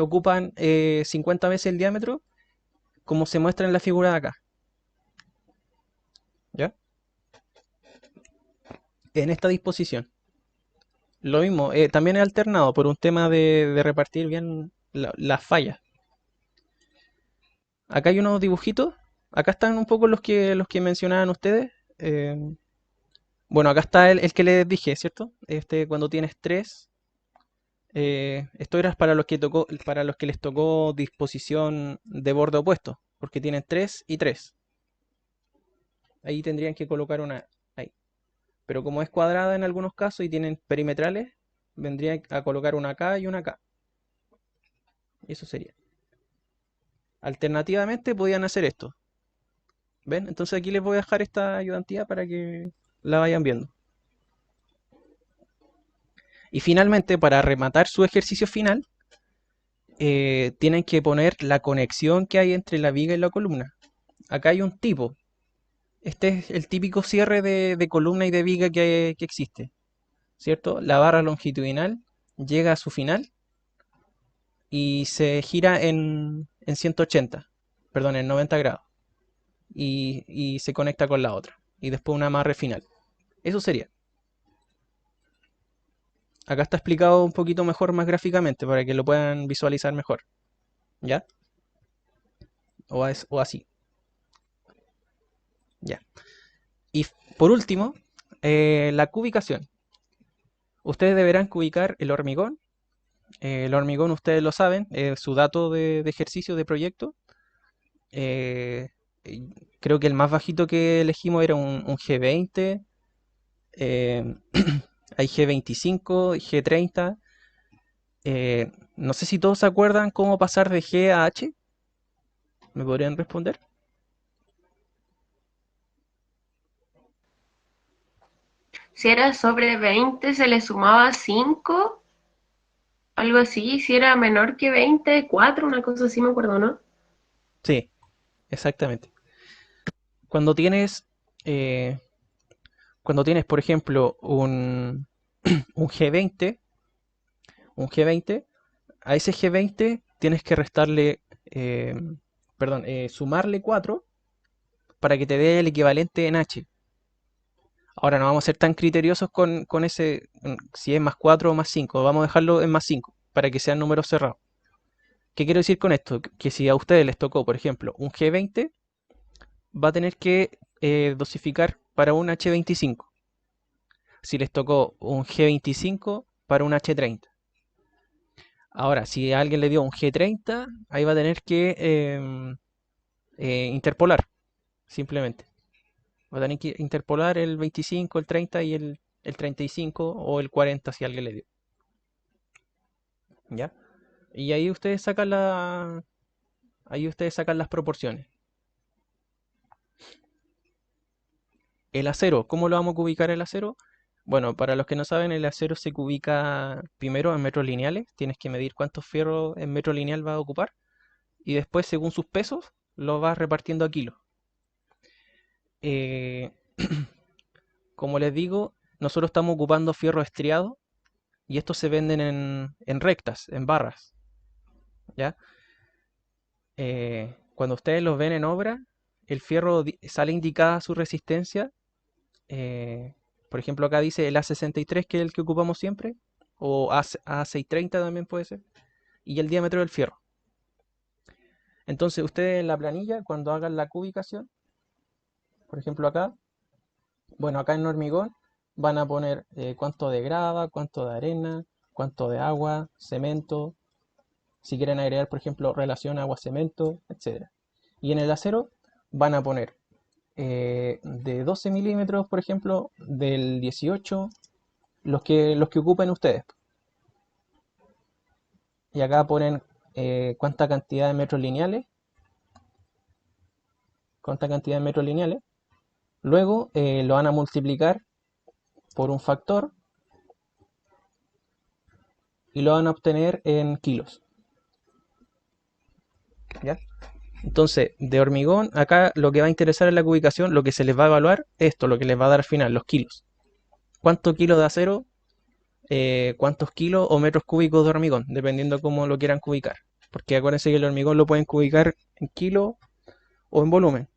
ocupan 50 veces el diámetro, como se muestra en la figura de acá, ¿ya? En esta disposición. Lo mismo, también es alternado por un tema de repartir bien las fallas. Acá hay unos dibujitos. Acá están un poco los que mencionaban ustedes. Eh, bueno, acá está el que les dije, ¿cierto? Cuando tienes tres. Esto era para los que les tocó disposición de borde opuesto, porque tienen 3 y 3. Ahí tendrían que colocar una ahí. Pero como es cuadrada en algunos casos y tienen perimetrales, vendría a colocar una acá y una acá. Eso sería. Alternativamente podían hacer esto. ¿Ven? Entonces aquí les voy a dejar esta ayudantía para que la vayan viendo. Y finalmente, para rematar su ejercicio final, tienen que poner la conexión que hay entre la viga y la columna. Acá hay un tipo. Este es el típico cierre de columna y de viga que existe, ¿cierto? La barra longitudinal llega a su final y se gira en 180, perdón, en 90 grados. Y se conecta con la otra. Y después un amarre final. Eso sería. Acá está explicado un poquito mejor, más gráficamente, para que lo puedan visualizar mejor. ¿Ya? O así. Ya. Y por último, la cubicación. Ustedes deberán cubicar el hormigón. El hormigón, ustedes lo saben, es su dato de ejercicio de proyecto. Eh, Creo que el más bajito que elegimos era un G20. eh, Hay G25, G30. No sé si todos se acuerdan cómo pasar de G a H. ¿Me podrían responder? Si era sobre 20 se le sumaba 5, algo así. Si era menor que 20, 4, una cosa así me acuerdo, ¿no? Sí, exactamente. Cuando tienes, eh, cuando tienes, por ejemplo, un G20, a ese G20 tienes que restarle, perdón, sumarle 4 para que te dé el equivalente en H. Ahora no vamos a ser tan criteriosos con ese, si es más 4 o más 5. Vamos a dejarlo en más 5 para que sean números cerrados. ¿Qué quiero decir con esto? Que si a ustedes les tocó, por ejemplo, un G20, va a tener que dosificar para un H25. Si les tocó un G25, para un H30. Ahora, si a alguien le dio un G30, ahí va a tener que interpolar, simplemente. Va a tener que interpolar el 25, el 30 y el 35 o el 40 si alguien le dio. ¿Ya? Y ahí ustedes sacan las proporciones. El acero, ¿cómo lo vamos a ubicar el acero? Bueno, para los que no saben, el acero se ubica primero en metros lineales. Tienes que medir cuántos fierros en metro lineal va a ocupar. Y después, según sus pesos, lo vas repartiendo a kilos. Eh, como les digo, nosotros estamos ocupando fierro estriado y estos se venden en rectas, en barras. ¿Ya? Cuando ustedes los ven en obra, el fierro sale indicada su resistencia. eh, por ejemplo, acá dice el A63, que es el que ocupamos siempre, o A630 también puede ser, y el diámetro del fierro. Entonces, ustedes en la planilla, cuando hagan la cubicación, por ejemplo acá, bueno, acá en hormigón, van a poner cuánto de grava, cuánto de arena, cuánto de agua, cemento, si quieren agregar, por ejemplo, relación agua-cemento, etc. Y en el acero van a poner de 12 milímetros, por ejemplo, del 18, los que ocupen ustedes. Y acá ponen cuánta cantidad de metros lineales, Luego lo van a multiplicar por un factor y lo van a obtener en kilos. ¿Ya? Entonces, de hormigón, acá lo que va a interesar en la cubicación, lo que se les va a evaluar, esto, lo que les va a dar al final, los kilos. ¿Cuántos kilos de acero? ¿Cuántos kilos o metros cúbicos de hormigón? Dependiendo cómo lo quieran cubicar. Porque acuérdense que el hormigón lo pueden cubicar en kilo o en volumen.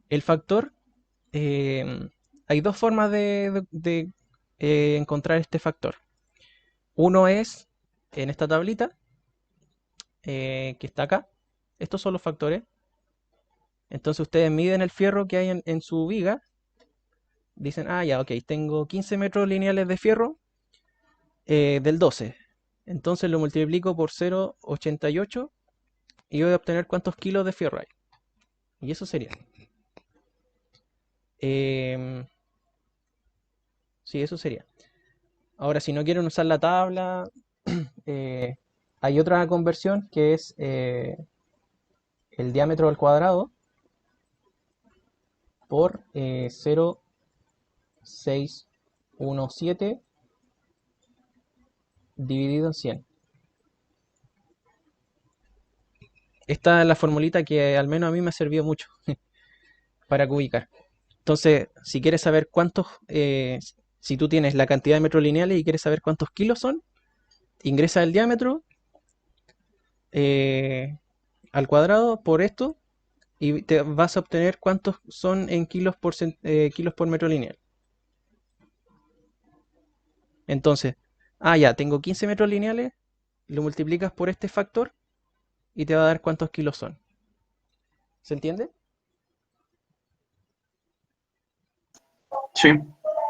El factor, hay dos formas de encontrar este factor. Uno es en esta tablita, que está acá. Estos son los factores. Entonces ustedes miden el fierro que hay en su viga. Dicen, ah, ya, ok, tengo 15 metros lineales de fierro del 12. Entonces lo multiplico por 0,88 y voy a obtener cuántos kilos de fierro hay. Y eso sería. Em, sí, eso sería. Ahora, si no quieren usar la tabla, eh, hay otra conversión que es el diámetro al cuadrado por 0,617 dividido en 100. Esta es la formulita que al menos a mí me ha servido mucho para cubicar. Entonces, si quieres saber cuántos, si tú tienes la cantidad de metros lineales y quieres saber cuántos kilos son, ingresa el diámetro al cuadrado por esto y te vas a obtener cuántos son en kilos por metro lineal. Entonces, ya, tengo 15 metros lineales, lo multiplicas por este factor y te va a dar cuántos kilos son. ¿Se entiende? Sí.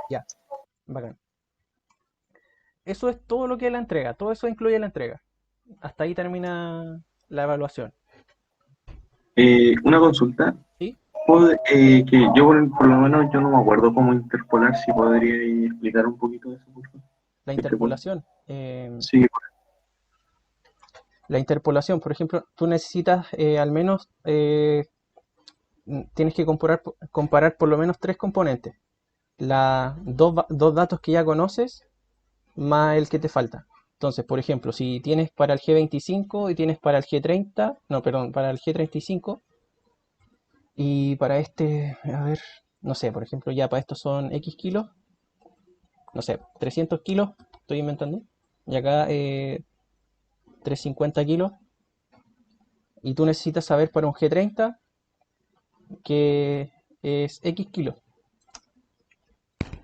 Ya, bacán. Eso es todo lo que es la entrega, todo eso incluye la entrega. Hasta ahí termina la evaluación. Una consulta. ¿Sí? Que yo por lo menos yo no me acuerdo cómo interpolar, si podría explicar un poquito de eso, por favor. La Interpolar. interpolación. Sí, La interpolación, por ejemplo, tú necesitas al menos, tienes que comparar por lo menos tres componentes. Dos datos que ya conoces más el que te falta. Entonces, por ejemplo, si tienes para el G25 y tienes para el G30, no, perdón, para el G35 y para este, a ver, no sé, por ejemplo, ya para estos son X kilos, no sé, 300 kilos, estoy inventando, y acá 350 kilos, y tú necesitas saber para un G30 que es X kilos.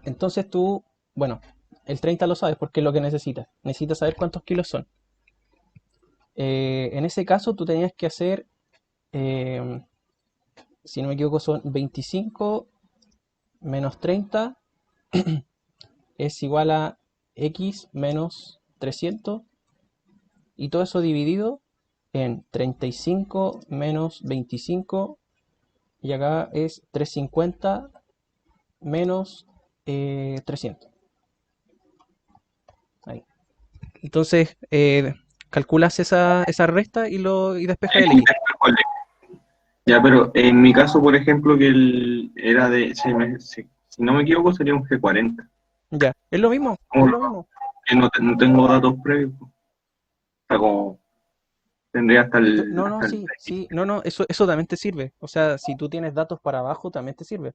Entonces tú, bueno, el 30 lo sabes porque es lo que necesitas. Necesitas saber cuántos kilos son. En ese caso tú tenías que hacer, eh, si no me equivoco, son 25 menos 30 es igual a X menos 300 y todo eso dividido en 35 menos 25 y acá es 350 menos 300. Ahí. Entonces calculas esa resta y despejas el X. ya, pero en mi caso, por ejemplo, que era si no me equivoco, sería un G40. Ya, es lo mismo, es Como lo mismo. que no tengo datos previos. O sea, como tendría No, hasta el sí, no, eso también te sirve. O sea, si tú tienes datos para abajo, también te sirve.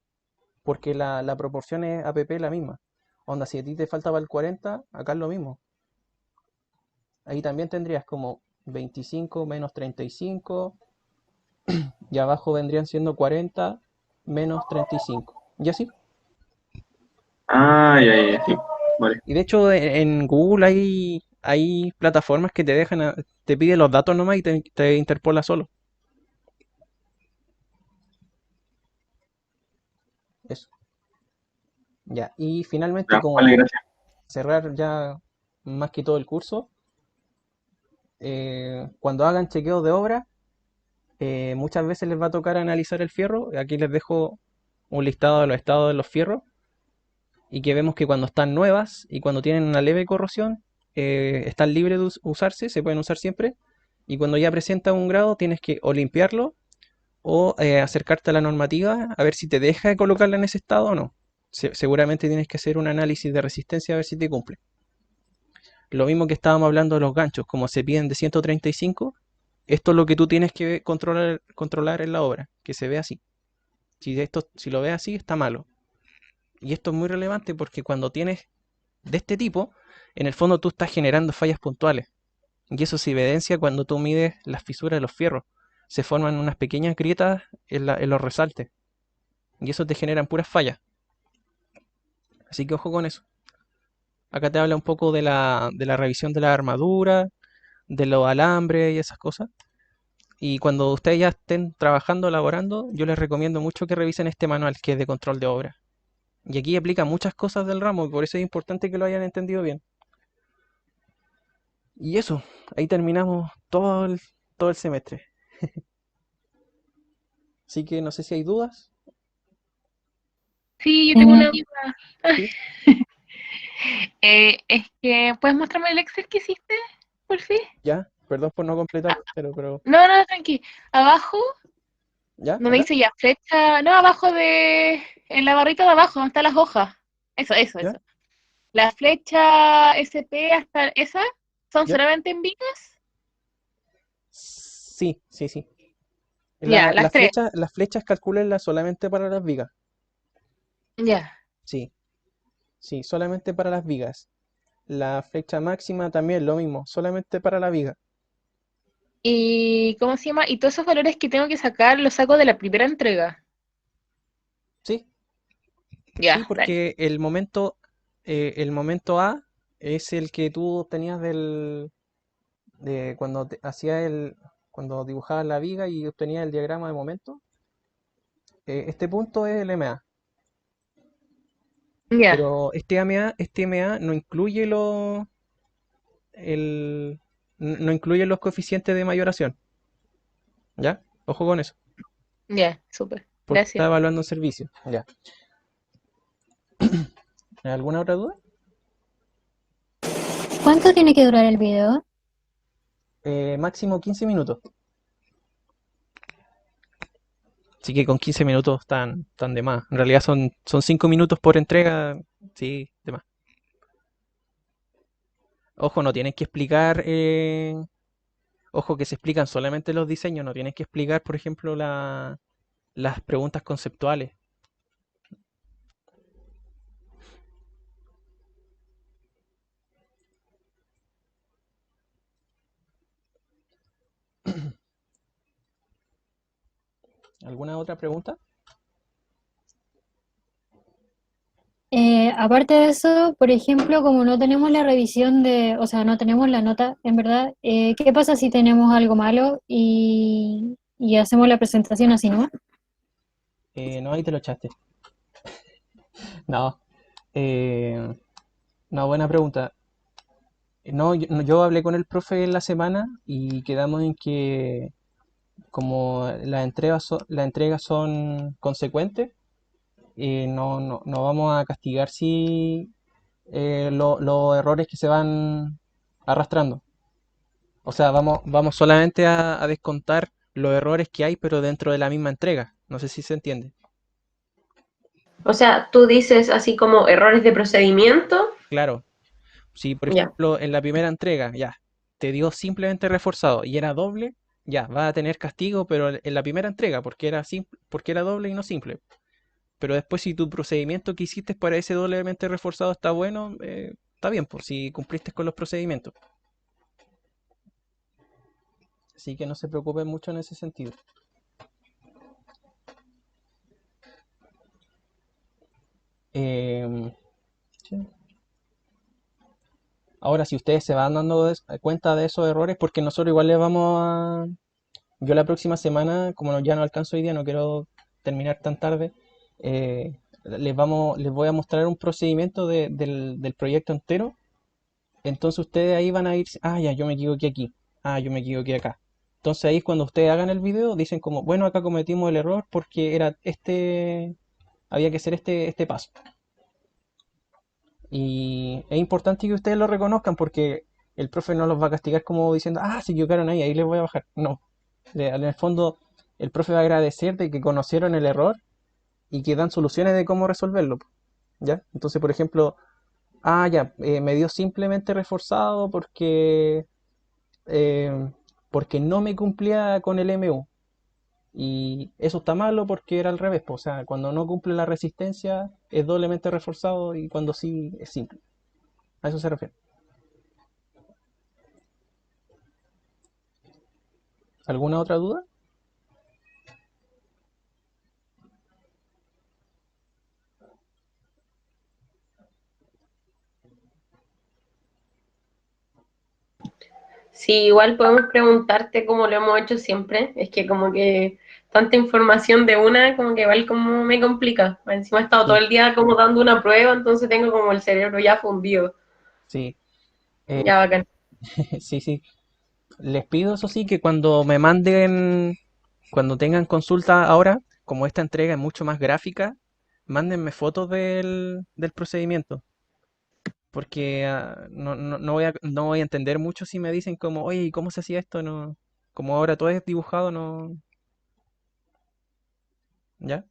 Porque la proporción es APP la misma. Onda, si a ti te falta para el 40, acá es lo mismo. Ahí también tendrías como 25 menos 35 y abajo vendrían siendo 40 menos 35. Y así. ya, sí. Vale. Y de hecho en Google hay plataformas que te dejan, te piden los datos nomás y te interpola solo. Eso. Ya. Y finalmente, Ya, vale, como gracias. cerrar ya más que todo el curso, cuando hagan chequeos de obra, muchas veces les va a tocar analizar el fierro. Aquí les dejo un listado de los estados de los fierros y que vemos que cuando están nuevas y cuando tienen una leve corrosión, están libres de usarse, se pueden usar siempre. Y cuando ya presenta un grado, tienes que o limpiarlo o acercarte a la normativa a ver si te deja colocarla en ese estado o no. Seguramente tienes que hacer un análisis de resistencia a ver si te cumple. Lo mismo que estábamos hablando de los ganchos, como se piden de 135, esto es lo que tú tienes que controlar en la obra, que se vea así. Si lo ves así, está malo. Y esto es muy relevante porque cuando tienes de este tipo, en el fondo tú estás generando fallas puntuales. Y eso se evidencia cuando tú mides las fisuras de los fierros. Se forman unas pequeñas grietas en los resaltes. Y eso te generan puras fallas. Así que ojo con eso. Acá te habla un poco de la revisión de la armadura, de los alambres y esas cosas. Y cuando ustedes ya estén trabajando, elaborando, yo les recomiendo mucho que revisen este manual que es de control de obra. Y aquí aplica muchas cosas del ramo y por eso es importante que lo hayan entendido bien. Y eso, ahí terminamos todo el semestre. Así que no sé si hay dudas. Sí, yo tengo una Eh, duda. ¿Sí? Es que, ¿puedes mostrarme el Excel que hiciste, por fin? ¿Ya? Perdón por no completar, pero No, no, tranqui. Abajo, ¿ya? donde ¿Acá? dice ya flecha, no, abajo en la barrita de abajo, donde están las hojas. ¿Ya? Eso. La flecha SP hasta esa, ¿son ¿Ya? solamente en vigas? Sí, sí, sí. Ya, las tres. Las flechas calcúlenlas solamente para las vigas. Ya. Sí, sí, solamente para las vigas. La flecha máxima también lo mismo, solamente para la viga. ¿Y cómo se llama? Y todos esos valores que tengo que sacar los saco de la primera entrega. Sí, sí, Ya, dale. porque el momento A es el que tú tenías de cuando cuando dibujabas la viga y obtenías el diagrama de momento. Este punto es el MA, Ya, pero este MA no incluye el, no incluye los coeficientes de mayoración, ¿ya? Ojo con eso, ya, súper. porque está Gracias. evaluando un servicio, ¿ya? ¿Alguna otra duda? ¿Cuánto tiene que durar el video? Máximo 15 minutos. Así que con 15 minutos están de más. En realidad son 5 minutos por entrega. Sí, de más. Ojo, no tienes que explicar. Ojo, que se explican solamente los diseños. No tienes que explicar, por ejemplo, las preguntas conceptuales. ¿Alguna otra pregunta? Aparte de eso, por ejemplo, como no tenemos la revisión o sea, no tenemos la nota, en verdad, ¿qué pasa si tenemos algo malo y hacemos la presentación así, no? No, ahí te lo echaste. No. eh, no, buena pregunta. No, yo hablé con el profe en la semana y quedamos en que como las entregas son consecuentes, no vamos a castigar si los errores que se van arrastrando. O sea, vamos solamente a descontar los errores que hay, pero dentro de la misma entrega. No sé si se entiende. O sea, tú dices así como errores de procedimiento. Claro, si por Ya. ejemplo en la primera entrega ya te dio simplemente reforzado y era doble, ya va a tener castigo, pero en la primera entrega porque era doble y no simple. Pero después si tu procedimiento que hiciste para ese doblemente reforzado está bueno, está bien, pues si cumpliste con los procedimientos. Así que no se preocupen mucho en ese sentido. Em, sí. Ahora, si ustedes se van dando cuenta de esos errores, porque nosotros igual les vamos a... Yo la próxima semana, como ya no alcanzo hoy día, no quiero terminar tan tarde, les voy a mostrar un procedimiento del proyecto entero. Entonces ustedes ahí van a ir, ah, ya, yo me equivoqué aquí, ah, yo me equivoqué acá. Entonces ahí es cuando ustedes hagan el video, dicen como, bueno, acá cometimos el error porque había que hacer este paso. Y es importante que ustedes lo reconozcan porque el profe no los va a castigar como diciendo, ah, se equivocaron ahí les voy a bajar. No, en el fondo el profe va a agradecer de que conocieron el error y que dan soluciones de cómo resolverlo. ¿Ya? Entonces, por ejemplo, ya, me dio simplemente reforzado porque eh, porque no me cumplía con el MU. Y eso está malo porque era al revés, po. O sea, cuando no cumple la resistencia es doblemente reforzado y cuando sí es simple. A eso se refiere. ¿Alguna otra duda? Sí, igual podemos preguntarte como lo hemos hecho siempre. Es que como que tanta información de una, como que igual como me complica. Encima he estado todo Sí, el día como dando una prueba, entonces tengo como el cerebro ya fundido. sí. Ya bacán. Sí, sí. Les pido eso sí que cuando me manden, cuando tengan consulta ahora, como esta entrega es mucho más gráfica, mándenme fotos del procedimiento. Porque no voy a entender mucho si me dicen como, oye, ¿y cómo se hacía esto? No, como ahora todo es dibujado, no, ¿ya?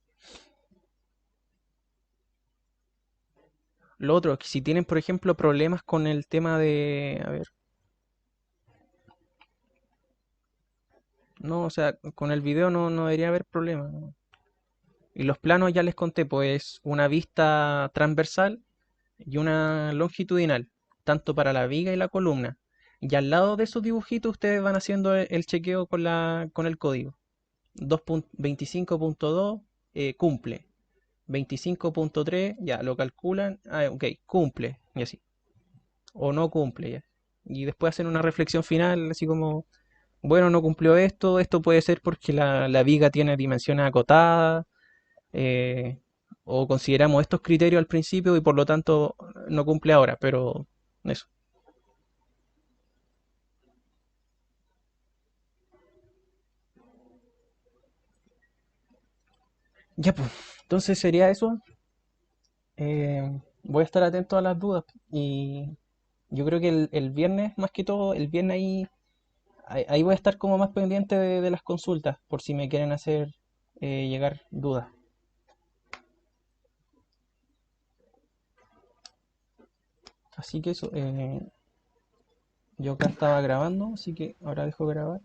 Lo otro, que si tienen, por ejemplo, problemas con el tema de, a ver, no, o sea, con el video no debería haber problema, ¿no? Y los planos ya les conté, pues una vista transversal y una longitudinal, tanto para la viga y la columna. Y al lado de esos dibujitos ustedes van haciendo el chequeo con el código. 25.2 cumple. 25.3 ya lo calculan. Ah, ok, cumple. Y así. O no cumple ya. Y después hacen una reflexión final, así como, bueno, no cumplió esto. Esto puede ser porque la viga tiene dimensiones acotadas. eh, o consideramos estos criterios al principio y por lo tanto no cumple ahora. Pero eso. Ya, pues. Entonces sería eso. Voy a estar atento a las dudas. Y yo creo que el viernes, más que todo, el viernes ahí voy a estar como más pendiente de las consultas, por si me quieren hacer llegar dudas. Así que eso, yo acá estaba grabando, así que ahora dejo grabar.